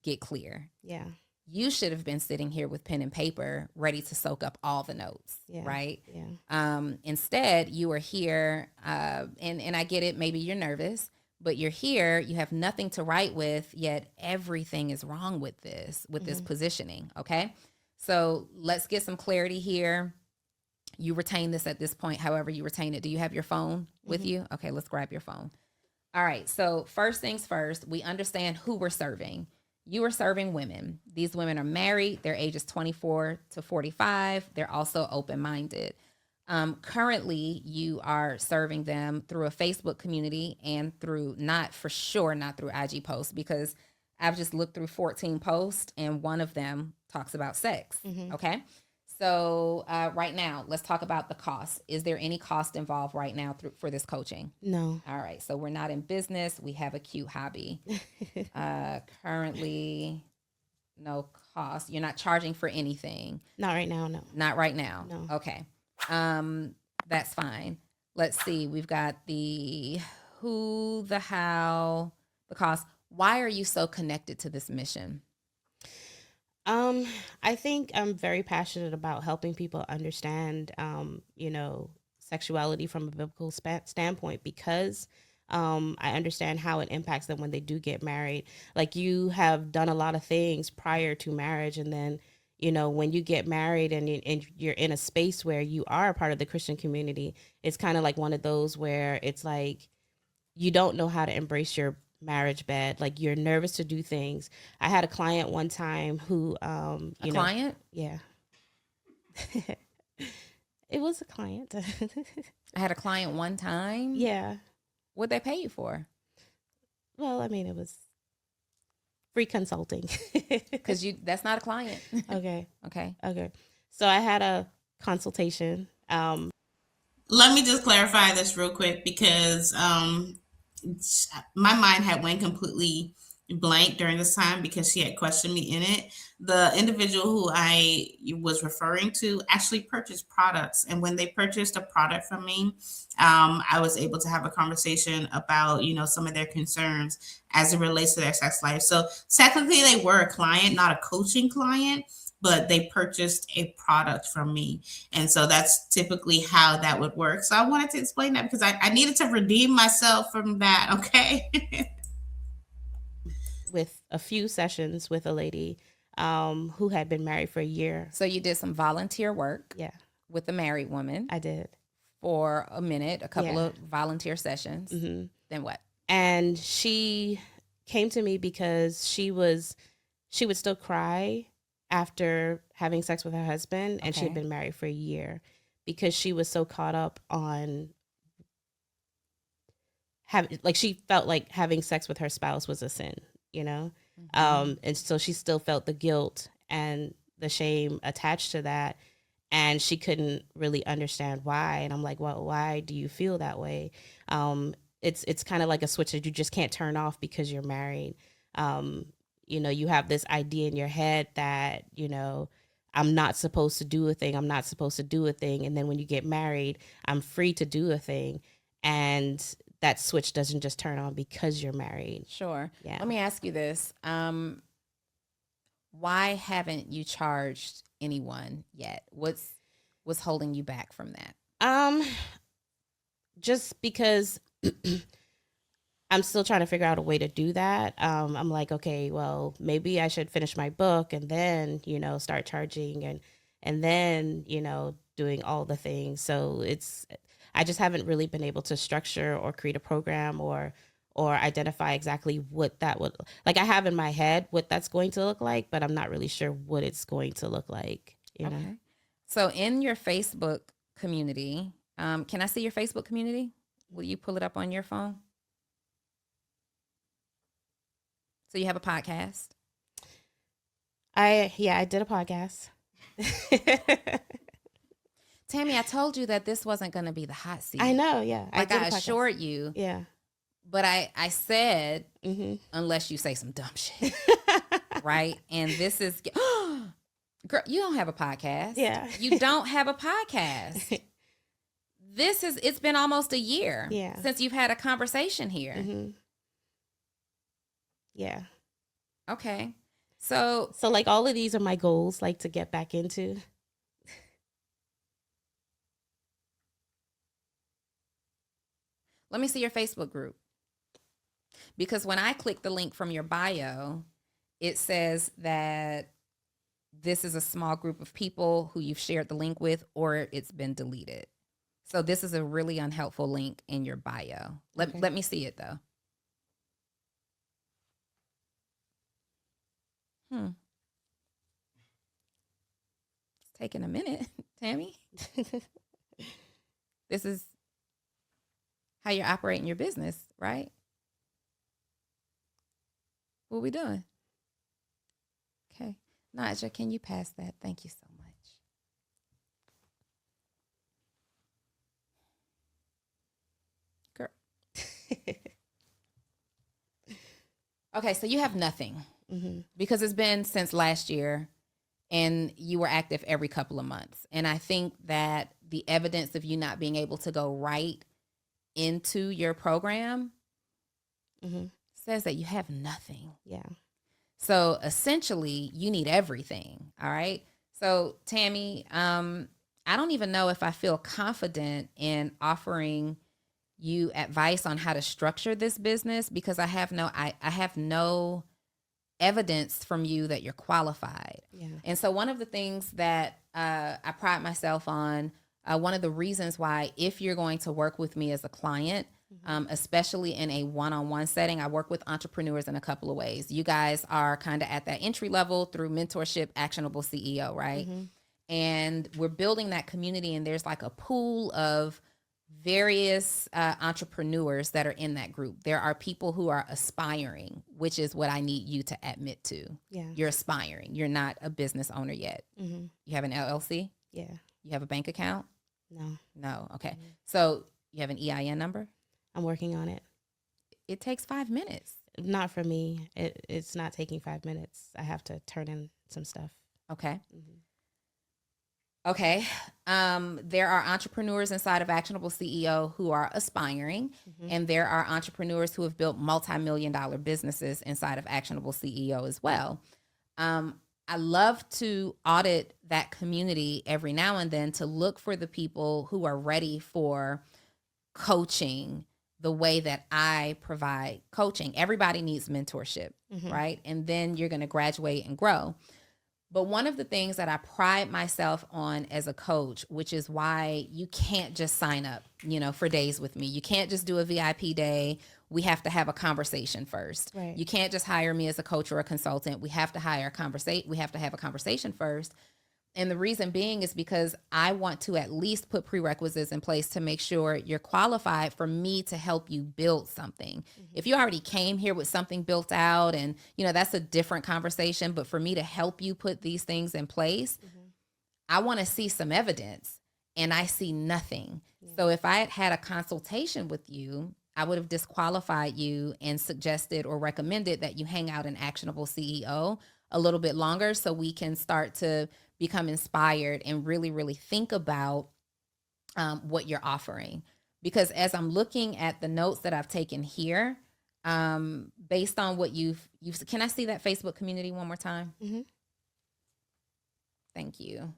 get clear. Yeah. You should have been sitting here with pen and paper ready to soak up all the notes, right? Yeah. Instead, you are here, and I get it, maybe you're nervous, but you're here, you have nothing to write with, yet everything is wrong with this positioning, okay? So let's get some clarity here. You retain this at this point, however you retain it. Do you have your phone with you? Okay, let's grab your phone. All right, so first things first, we understand who we're serving. You are serving women. These women are married. Their age is 24 to 45. They're also open-minded. Currently, you are serving them through a Facebook community and through not through IG posts, because I've just looked through 14 posts and one of them talks about sex. Okay. So right now, let's talk about the cost. Is there any cost involved right now for this coaching? No. All right. So we're not in business. We have a cute hobby. Currently, no cost. You're not charging for anything. Not right now. No. Not right now. No. Okay. That's fine. Let's see. We've got the who, the how, the cost. Why are you so connected to this mission? I think I'm very passionate about helping people understand, sexuality from a biblical standpoint, because I understand how it impacts them when they do get married. Like, you have done a lot of things prior to marriage, and then, when you get married and you're in a space where you are a part of the Christian community, it's kind of like one of those where it's like you don't know how to embrace your marriage bed. Like, you're nervous to do things. I had a client one time who Client? Yeah. It was a client. I had a client one time. Yeah. What'd they pay you for? Well, I mean, it was free consulting. Because that's not a client. Okay. Okay. So I had a consultation. Let me just clarify this real quick, because my mind had went completely blank during this time because she had questioned me in it. The individual who I was referring to actually purchased products, and when they purchased a product from me, I was able to have a conversation about some of their concerns as it relates to their sex life. So technically, they were a client, not a coaching client, but they purchased a product from me. And so that's typically how that would work. So I wanted to explain that because I needed to redeem myself from that. Okay. With a few sessions with a lady who had been married for a year. So you did some volunteer work Yeah, with a married woman I did. for a minute, a couple Yeah. of volunteer sessions. hmm Then what? And she came to me because she would still cry after having sex with her husband, and she had Okay. been married for a year because she was so caught up on like she felt like having sex with her spouse was a sin, you know? And so she still felt the guilt and the shame attached to that. And she couldn't really understand why. And I'm like, well, why do you feel that way? It's kind of like a switch that you just can't turn off because you're married. Um, you have this idea in your head that, I'm not supposed to do a thing. I'm not supposed to do a thing. And then when you get married, I'm free to do a thing. And that switch doesn't just turn on because you're married. Sure. Yeah. Let me ask you this. Why haven't you charged anyone yet? What's holding you back from that? Just because I'm still trying to figure out a way to do that. I'm like, okay, well, maybe I should finish my book and then, start charging and then, doing all the things. So I just haven't really been able to structure or create a program or identify exactly what that would like. I have in my head what that's going to look like, but I'm not really sure what it's going to look like. You know? Okay. So in your Facebook community, can I see your Facebook community? Will you pull it up on your phone? So you have a podcast? I did a podcast. Tammy, I told you that this wasn't going to be the hot seat. I know, yeah. Like I did a podcast. assured you. Yeah. But I said, Mm-hmm. unless you say some dumb shit, right? And this is, girl, you don't have a podcast. Yeah. You don't have a podcast. It's been almost a year since you've had a conversation here. Mm-hmm. Yeah. Okay. So like all of these are my goals, like to get back into. let me see your Facebook group. Because when I click the link from your bio, it says that this is a small group of people who you've shared the link with, or it's been deleted. So this is a really unhelpful link in your bio. Let me see it though. It's taking a minute, Tammy. This is how you're operating your business, right? What are we doing? Okay. Naja, can you pass that? Thank you so much. Girl. Okay, so you have nothing because it's been since last year and you were active every couple of months. And I think that the evidence of you not being able to go right into your program says that you have nothing. Yeah. So essentially, you need everything. All right. So Tammy, I don't even know if I feel confident in offering you advice on how to structure this business because I have no evidence from you that you're qualified. Yeah. And so one of the things that I pride myself on, one of the reasons why, if you're going to work with me as a client, especially in a one-on-one setting, I work with entrepreneurs in a couple of ways. You guys are kind of at that entry level through mentorship, actionable CEO, right? And we're building that community, and there's like a pool of various entrepreneurs that are in that group. There are people who are aspiring, which is what I need you to admit to. Yeah. You're aspiring. You're not a business owner yet. You have an LLC? Yeah. You have a bank account? No. No. Okay. So you have an EIN number? I'm working on it. it takes 5 minutes. Not for me. It's not taking 5 minutes. I have to turn in some stuff. Okay. Okay. There are entrepreneurs inside of Actionable CEO who are aspiring, and there are entrepreneurs who have built multi-million-dollar businesses inside of Actionable CEO as well. I love to audit that community every now and then to look for the people who are ready for coaching the way that I provide coaching. Everybody needs mentorship, right? And then you're going to graduate and grow. But one of the things that I pride myself on as a coach, which is why you can't just sign up, for days with me. You can't just do a VIP day. We have to have a conversation first. Right. You can't just hire me as a coach or a consultant. We have to we have to have a conversation first. And the reason being is because I want to at least put prerequisites in place to make sure you're qualified for me to help you build something. If you already came here with something built out and, that's a different conversation. But for me to help you put these things in place, I want to see some evidence, and I see nothing. So if I had a consultation with you, I would have disqualified you and suggested or recommended that you hang out in Actionable CEO a little bit longer so we can start to become inspired and really, really think about what you're offering. Because as I'm looking at the notes that I've taken here, based on what you've can I see that Facebook community one more time? Thank you.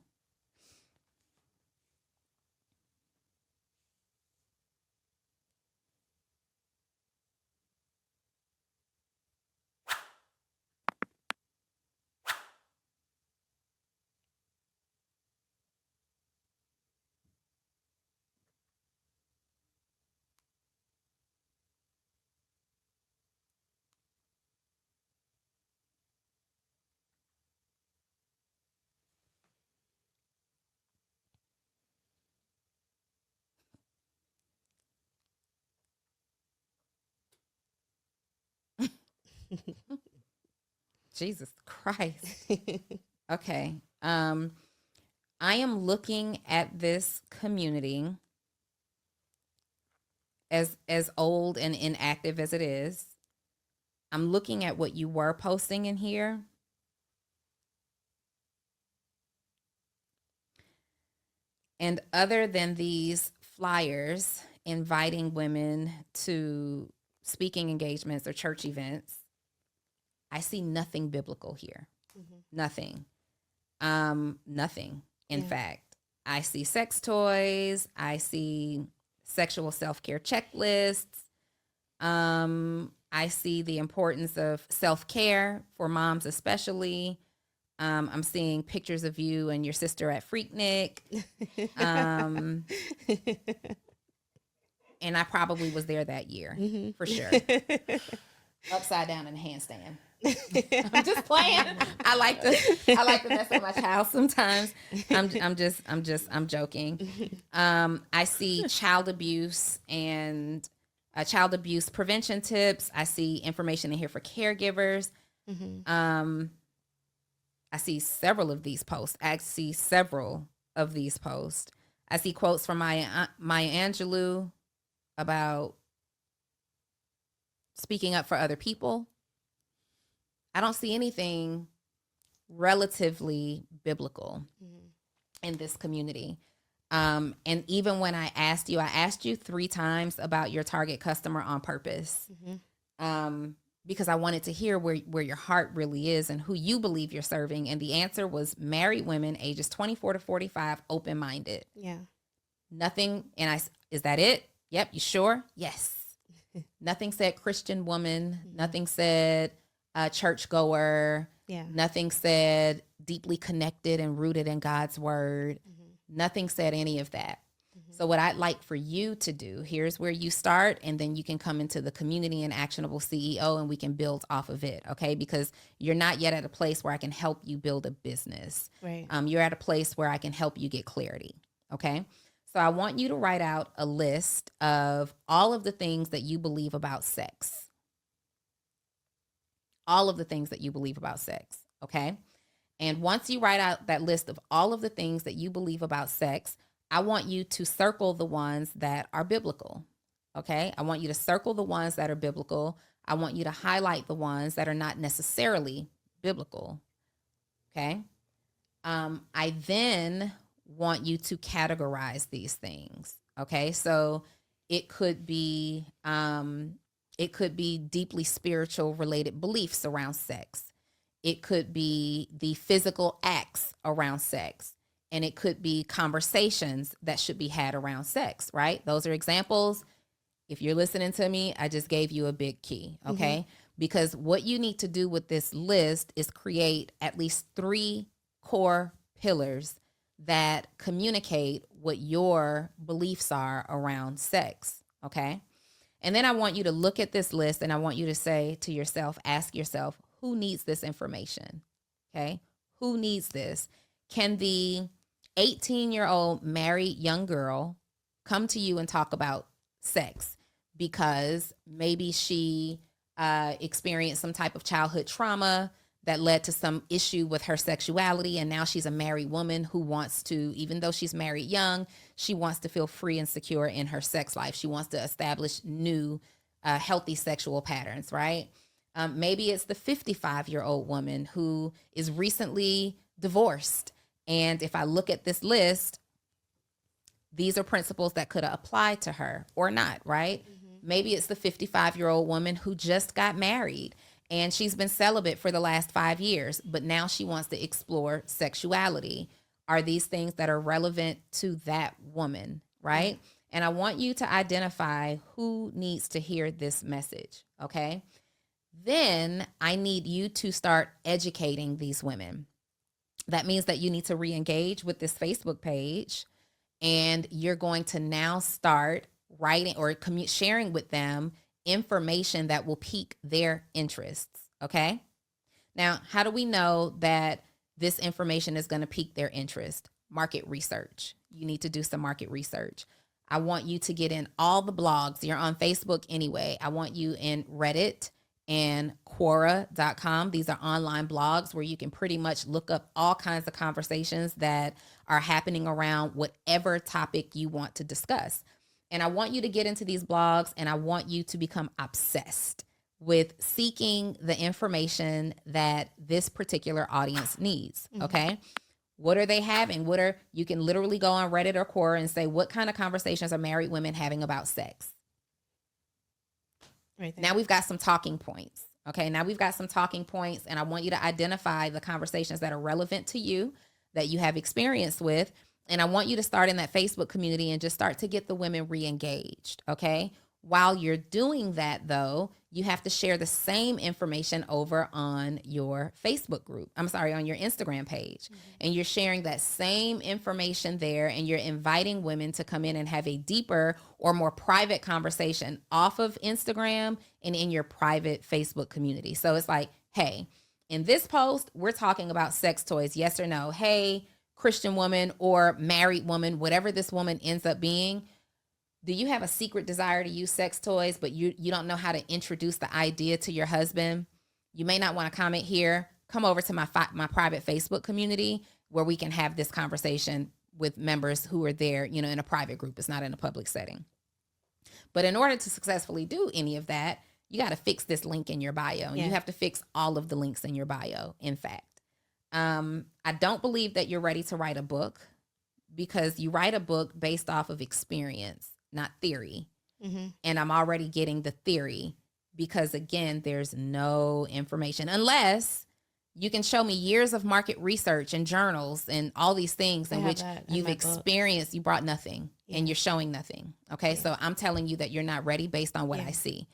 Jesus Christ. Okay. I am looking at this community as old and inactive as it is. I'm looking at what you were posting in here. And other than these flyers inviting women to speaking engagements or church events, I see nothing biblical here. Nothing. Nothing. In fact, I see sex toys. I see sexual self-care checklists. I see the importance of self-care for moms especially. I'm seeing pictures of you and your sister at Freaknik. And I probably was there that year, for sure. Upside down in a handstand. I'm just playing. I like to mess with my child sometimes. I'm joking. I see child abuse and child abuse prevention tips. I see information in here for caregivers. I see several of these posts. I see quotes from Maya Angelou about speaking up for other people. I don't see anything relatively biblical in this community. And even when I asked you 3 times about your target customer on purpose. Because I wanted to hear where your heart really is and who you believe you're serving. And the answer was married women ages 24 to 45, open-minded. Yeah. Nothing. And is that it? Yep. You sure? Yes. Nothing said Christian woman. Nothing said churchgoer. Yeah. Nothing said deeply connected and rooted in God's word. Nothing said any of that. So what I'd like for you to do, here's where you start, and then you can come into the community and Actionable CEO, and we can build off of it, okay? Because you're not yet at a place where I can help you build a business. Right. You're at a place where I can help you get clarity, okay? So I want you to write out a list of all of the things that you believe about sex. All of the things that you believe about sex, okay? And once you write out that list of all of the things that you believe about sex, I want you to circle the ones that are biblical. Okay. I want you to circle the ones that are biblical. I want you to highlight the ones that are not necessarily biblical. Okay. I then want you to categorize these things. Okay. So it could be deeply spiritual related beliefs around sex. It could be the physical acts around sex. And it could be conversations that should be had around sex, right? Those are examples. If you're listening to me, I just gave you a big key, okay? Because what you need to do with this list is create at least 3 core pillars that communicate what your beliefs are around sex, okay? And then I want you to look at this list and I want you to say to yourself, ask yourself, who needs this information, okay? Who needs this? Can the 18-year-old married young girl come to you and talk about sex because maybe she experienced some type of childhood trauma that led to some issue with her sexuality, and now she's a married woman who wants to, even though she's married young, she wants to feel free and secure in her sex life. She wants to establish new healthy sexual patterns, right? Maybe it's the 55-year-old woman who is recently divorced. And if I look at this list, these are principles that could apply to her or not, right? Maybe it's the 55-year-old woman who just got married and she's been celibate for the last 5 years, but now she wants to explore sexuality. Are these things that are relevant to that woman, right? And I want you to identify who needs to hear this message, okay? Then I need you to start educating these women. That means that you need to re-engage with this Facebook page, and you're going to now start writing or sharing with them information that will pique their interests, okay? Now, how do we know that this information is going to pique their interest? Market research. You need to do some market research. I want you to get in all the blogs. You're on Facebook anyway. I want you in Reddit and Quora.com. These are online blogs where you can pretty much look up all kinds of conversations that are happening around whatever topic you want to discuss. And I want you to get into these blogs and I want you to become obsessed with seeking the information that this particular audience needs. Okay. What are they having? You can literally go on Reddit or Quora and say, what kind of conversations are married women having about sex? Right there. Now we've got some talking points. Okay. Now we've got some talking points, and I want you to identify the conversations that are relevant to you, that you have experience with. And I want you to start in that Facebook community and just start to get the women re-engaged. Okay. While you're doing that, though, you have to share the same information over on your Facebook group. On your Instagram page. And you're sharing that same information there, and you're inviting women to come in and have a deeper or more private conversation off of Instagram and in your private Facebook community. So it's like, hey, in this post, we're talking about sex toys, yes or no? Hey, Christian woman or married woman, whatever this woman ends up being, do you have a secret desire to use sex toys, but you don't know how to introduce the idea to your husband? You may not want to comment here. Come over to my private Facebook community where we can have this conversation with members who are there, in a private group. It's not in a public setting. But in order to successfully do any of that, you got to fix this link in your bio. And you have to fix all of the links in your bio, in fact. I don't believe that you're ready to write a book, because you write a book based off of experience, not theory. And I'm already getting the theory because, again, there's no information unless you can show me years of market research and journals and all these things in which you've experienced. You brought nothing and you're showing nothing. Okay. So I'm telling you that you're not ready based on what I see.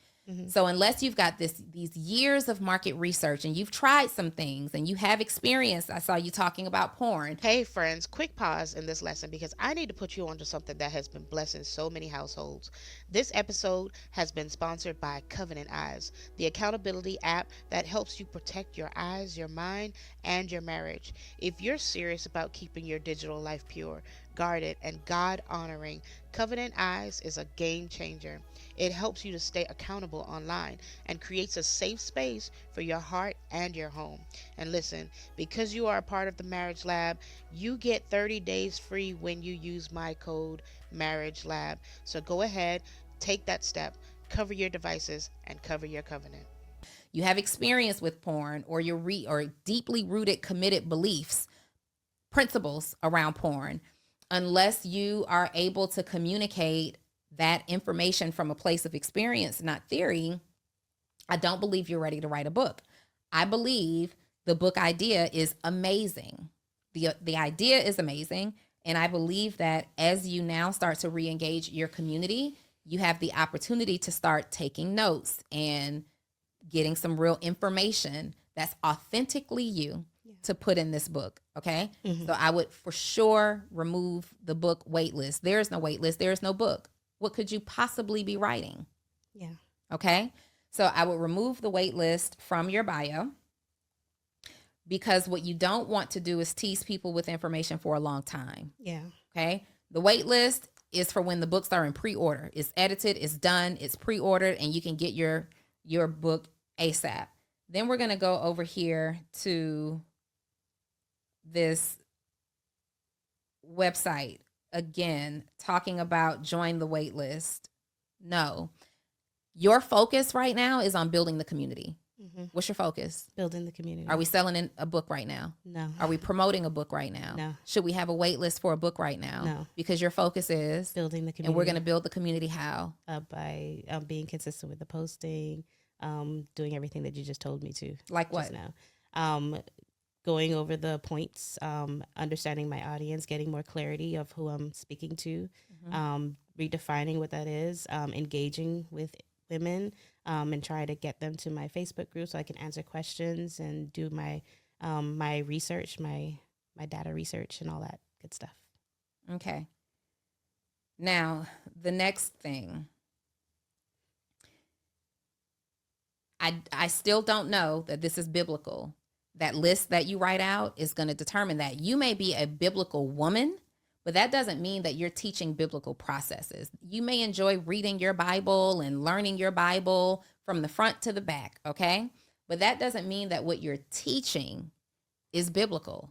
So unless you've got these years of market research and you've tried some things and you have experience, I saw you talking about porn. Hey friends, quick pause in this lesson because I need to put you onto something that has been blessing so many households. This episode has been sponsored by Covenant Eyes, the accountability app that helps you protect your eyes, your mind, and your marriage. If you're serious about keeping your digital life pure, guarded, and God-honoring, Covenant Eyes is a game changer. It helps you to stay accountable online and creates a safe space for your heart and your home. And listen, because you are a part of the Marriage Lab, you get 30 days free when you use my code Marriage Lab. So go ahead, Take that step. Cover your devices and cover your covenant. You have experience with porn, or or deeply rooted, committed beliefs, principles around porn. Unless you are able to communicate that information from a place of experience, not theory, I don't believe you're ready to write a book. I believe the book idea is amazing. The idea is amazing. And I believe that as you now start to re-engage your community, you have the opportunity to start taking notes and getting some real information that's authentically you to put in this book. Okay. So I would for sure remove the book waitlist. There is no waitlist. There is no book. What could you possibly be writing? Yeah. Okay. So I would remove the waitlist from your bio, because what you don't want to do is tease people with information for a long time. Yeah. Okay. The waitlist is for when the books are in pre-order. It's edited, it's done, it's pre-ordered, and you can get your book ASAP. Then we're going to go over here to this website again, talking about join the waitlist. No, your focus right now is on building the community. What's your focus? Building the community. Are we selling in a book right now? No. Are we promoting a book right now? No. Should we have a wait list for a book right now? No. Because your focus is Building the community. and we're going to build the community how? By being consistent with the posting, doing everything that you just told me to. Like what? Just now. Going over the points, understanding my audience, getting more clarity of who I'm speaking to, redefining what that is, engaging with women, and try to get them to my Facebook group so I can answer questions and do my my research, my data research and all that good stuff. Okay. Now, the next thing. I still don't know that this is biblical. That list that you write out is going to determine that. You may be a biblical woman, but that doesn't mean that you're teaching biblical processes. You may enjoy reading your Bible and learning your Bible from the front to the back, okay? But that doesn't mean that what you're teaching is biblical.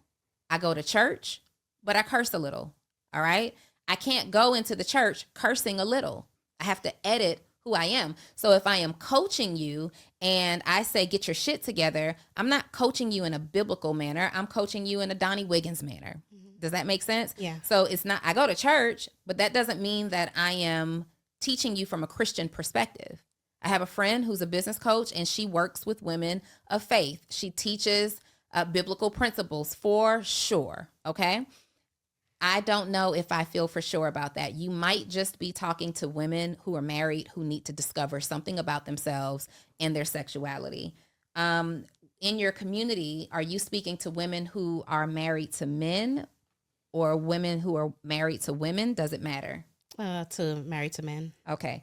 I go to church, but I curse a little, all right? I can't go into the church cursing a little. I have to edit who I am. So if I am coaching you and I say, get your shit together, I'm not coaching you in a biblical manner. I'm coaching you in a Donni Wiggins manner. Does that make sense? Yeah. So it's not, I go to church, but that doesn't mean that I am teaching you from a Christian perspective. I have a friend who's a business coach and she works with women of faith. She teaches biblical principles for sure. Okay. I don't know if I feel for sure about that. You might just be talking to women who are married who need to discover something about themselves and their sexuality. In your community, are you speaking to women who are married to men or women who are married to women? Does it matter? To married to men. Okay.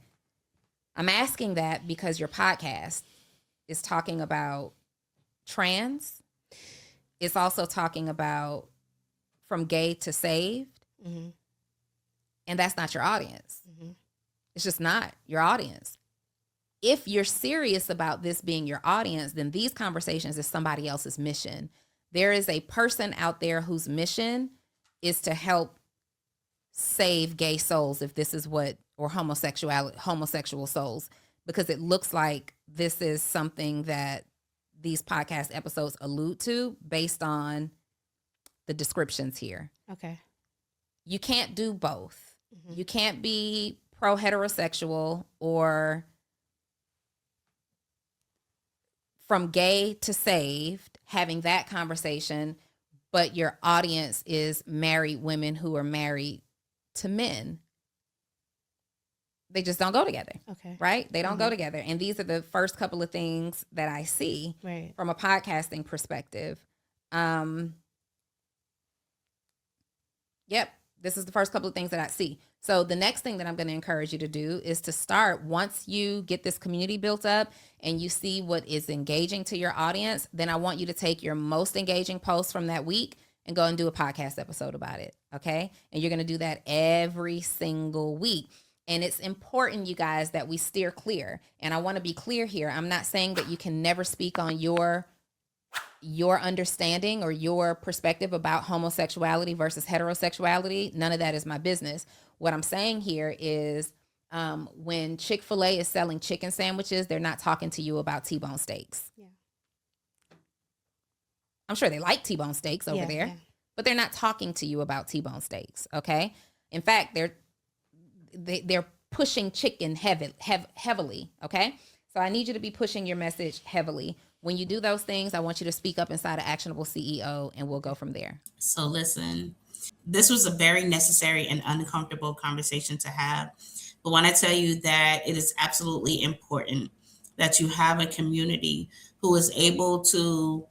I'm asking that because your podcast is talking about trans. It's also talking about from gay to saved. And that's not your audience. It's just not your audience. If you're serious about this being your audience, then these conversations is somebody else's mission. There is a person out there whose mission is to help save gay souls, if this is what, or homosexual souls, because it looks like this is something that these podcast episodes allude to based on the descriptions here. Okay. You can't do both. You can't be pro-heterosexual or from gay to saved, having that conversation, but your audience is married women who are married to men. They just don't go together. Okay. Right? They don't go together. And these are the first couple of things that I see from a podcasting perspective. Yep. This is the first couple of things that I see. So the next thing that I'm going to encourage you to do is to start, once you get this community built up and you see what is engaging to your audience, then I want you to take your most engaging post from that week and go and do a podcast episode about it. Okay. And you're going to do that every single week. And it's important, you guys, that we steer clear. And I want to be clear here. I'm not saying that you can never speak on your understanding or your perspective about homosexuality versus heterosexuality. None of that is my business. What I'm saying here is When Chick-fil-A is selling chicken sandwiches, they're not talking to you about T-bone steaks. Yeah. I'm sure they like T-bone steaks over there, but they're not talking to you about T-bone steaks. Okay. In fact, they're pushing chicken heavily. Okay. So I need you to be pushing your message heavily. When you do those things, I want you to speak up inside of Actionable CEO, and we'll go from there. So listen, this was a very necessary and uncomfortable conversation to have. But when I tell you that it is absolutely important that you have a community who is able to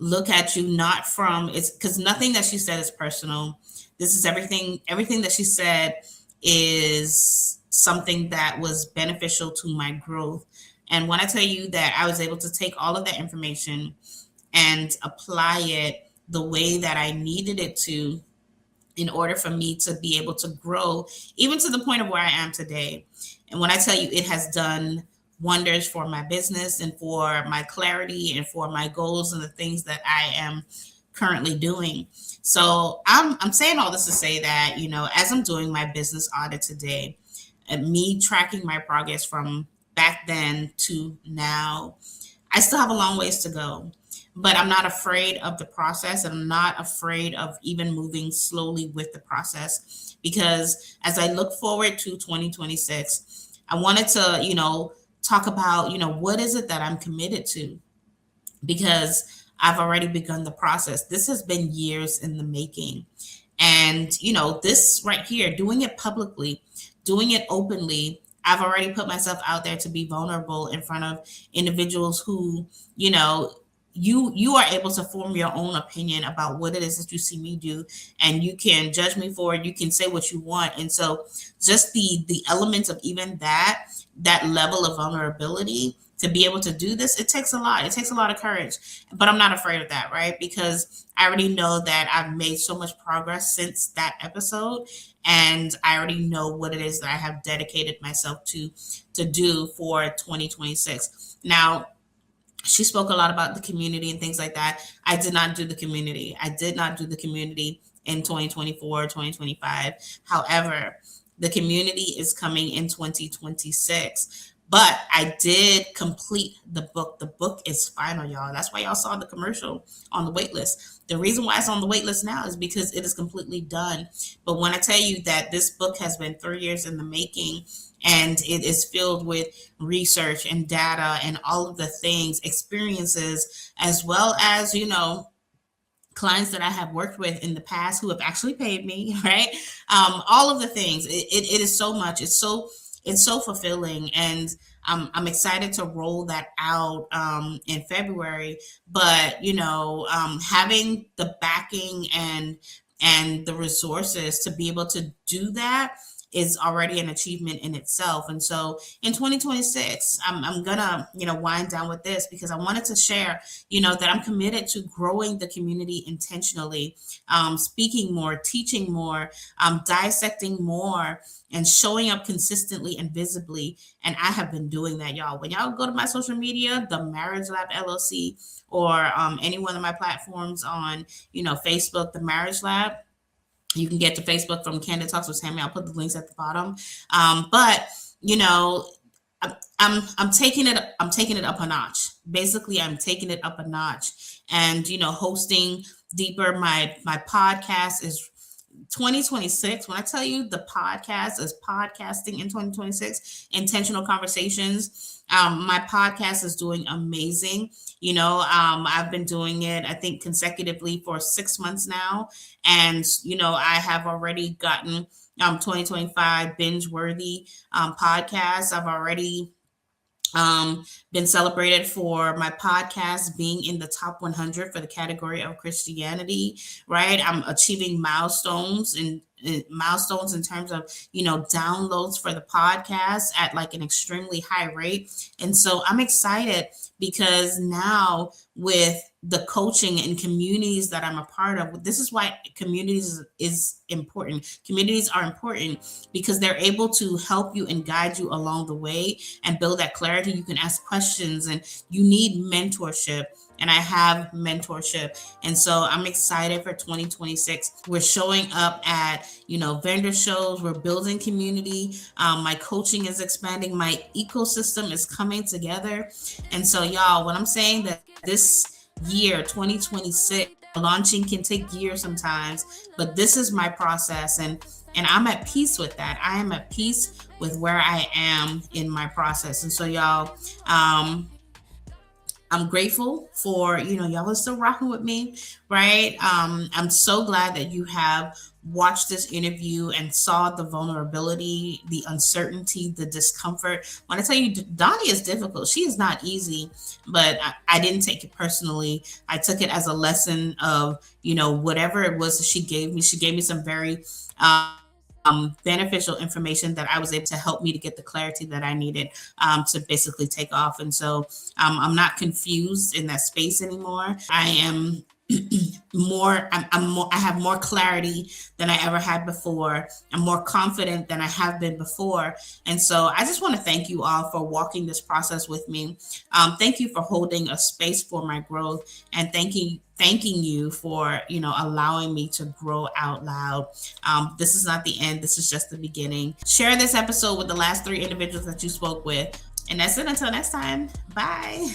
look at you not from, it's because nothing that she said is personal. This is everything that she said is something that was beneficial to my growth. And when I tell you that I was able to take all of that information and apply it the way that I needed it to, in order for me to be able to grow, even to the point of where I am today. And when I tell you it has done wonders for my business and for my clarity and for my goals and the things that I am currently doing. So I'm saying all this to say that, as I'm doing my business audit today, and me tracking my progress from back then to now, I still have a long ways to go. But I'm not afraid of the process, and I'm not afraid of even moving slowly with the process, because as I look forward to 2026, I wanted to, talk about, what is it that I'm committed to, because I've already begun the process. This has been years in the making. And, this right here, doing it publicly, doing it openly, I've already put myself out there to be vulnerable in front of individuals who, you are able to form your own opinion about what it is that you see me do, and you can judge me for it. You can say what you want. And so just the elements of even that level of vulnerability to be able to do this, it takes a lot. It takes a lot of courage, but I'm not afraid of that, right? Because I already know that I've made so much progress since that episode, and I already know what it is that I have dedicated myself to do for 2026. Now, she spoke a lot about the community and things like that. I did not do the community. I did not do the community in 2024, 2025. However, the community is coming in 2026. But I did complete the book. The book is final, y'all. That's why y'all saw the commercial on the wait list. The reason why it's on the wait list now is because it is completely done. But when I tell you that this book has been 3 years in the making, and it is filled with research and data and all of the things, experiences, as well as, clients that I have worked with in the past who have actually paid me, right? All of the things. It is so much. It's so fulfilling, and I'm excited to roll that out in February. But having the backing and the resources to be able to do that is already an achievement in itself. And so in 2026, I'm gonna, wind down with this, because I wanted to share, that I'm committed to growing the community intentionally, speaking more, teaching more, dissecting more, and showing up consistently and visibly. And I have been doing that, y'all. When y'all go to my social media, the Marriage Lab LLC, or any one of my platforms on, Facebook, the Marriage Lab. You can get to Facebook from Candid Talks with Tammy. I'll put the links at the bottom. But I'm taking it up a notch. Basically, I'm taking it up a notch, and hosting deeper. My podcast is 2026. When I tell you the podcast is podcasting in 2026, intentional conversations. My podcast is doing amazing. I've been doing it, I think, consecutively for 6 months now. And, I have already gotten 2025 binge-worthy podcasts. I've already been celebrated for my podcast being in the top 100 for the category of Christianity, right? I'm achieving milestones in terms of, downloads for the podcast at like an extremely high rate. And so I'm excited, because now with the coaching and communities that I'm a part of, this is why communities is important. Communities are important because they're able to help you and guide you along the way and build that clarity. You can ask questions, and you need mentorship. and I have mentorship. And so I'm excited for 2026. We're showing up at, vendor shows. We're building community. My coaching is expanding. My ecosystem is coming together. And so, y'all, when I'm saying that this year, 2026, launching can take years sometimes, but this is my process. And I'm at peace with that. I am at peace with where I am in my process. And so, y'all, I'm grateful for, y'all are still rocking with me, right? I'm so glad that you have watched this interview and saw the vulnerability, the uncertainty, the discomfort. When I tell you, Donni is difficult. She is not easy, but I didn't take it personally. I took it as a lesson of, whatever it was that she gave me. She gave me some very beneficial information that I was able to help me to get the clarity that I needed to basically take off. And so I'm not confused in that space anymore. I am I have more clarity than I ever had before. I'm more confident than I have been before. And so I just want to thank you all for walking this process with me. Thank you for holding a space for my growth, and thanking you for, allowing me to grow out loud. This is not the end. This is just the beginning. Share this episode with the last 3 individuals that you spoke with. And that's it until next time. Bye.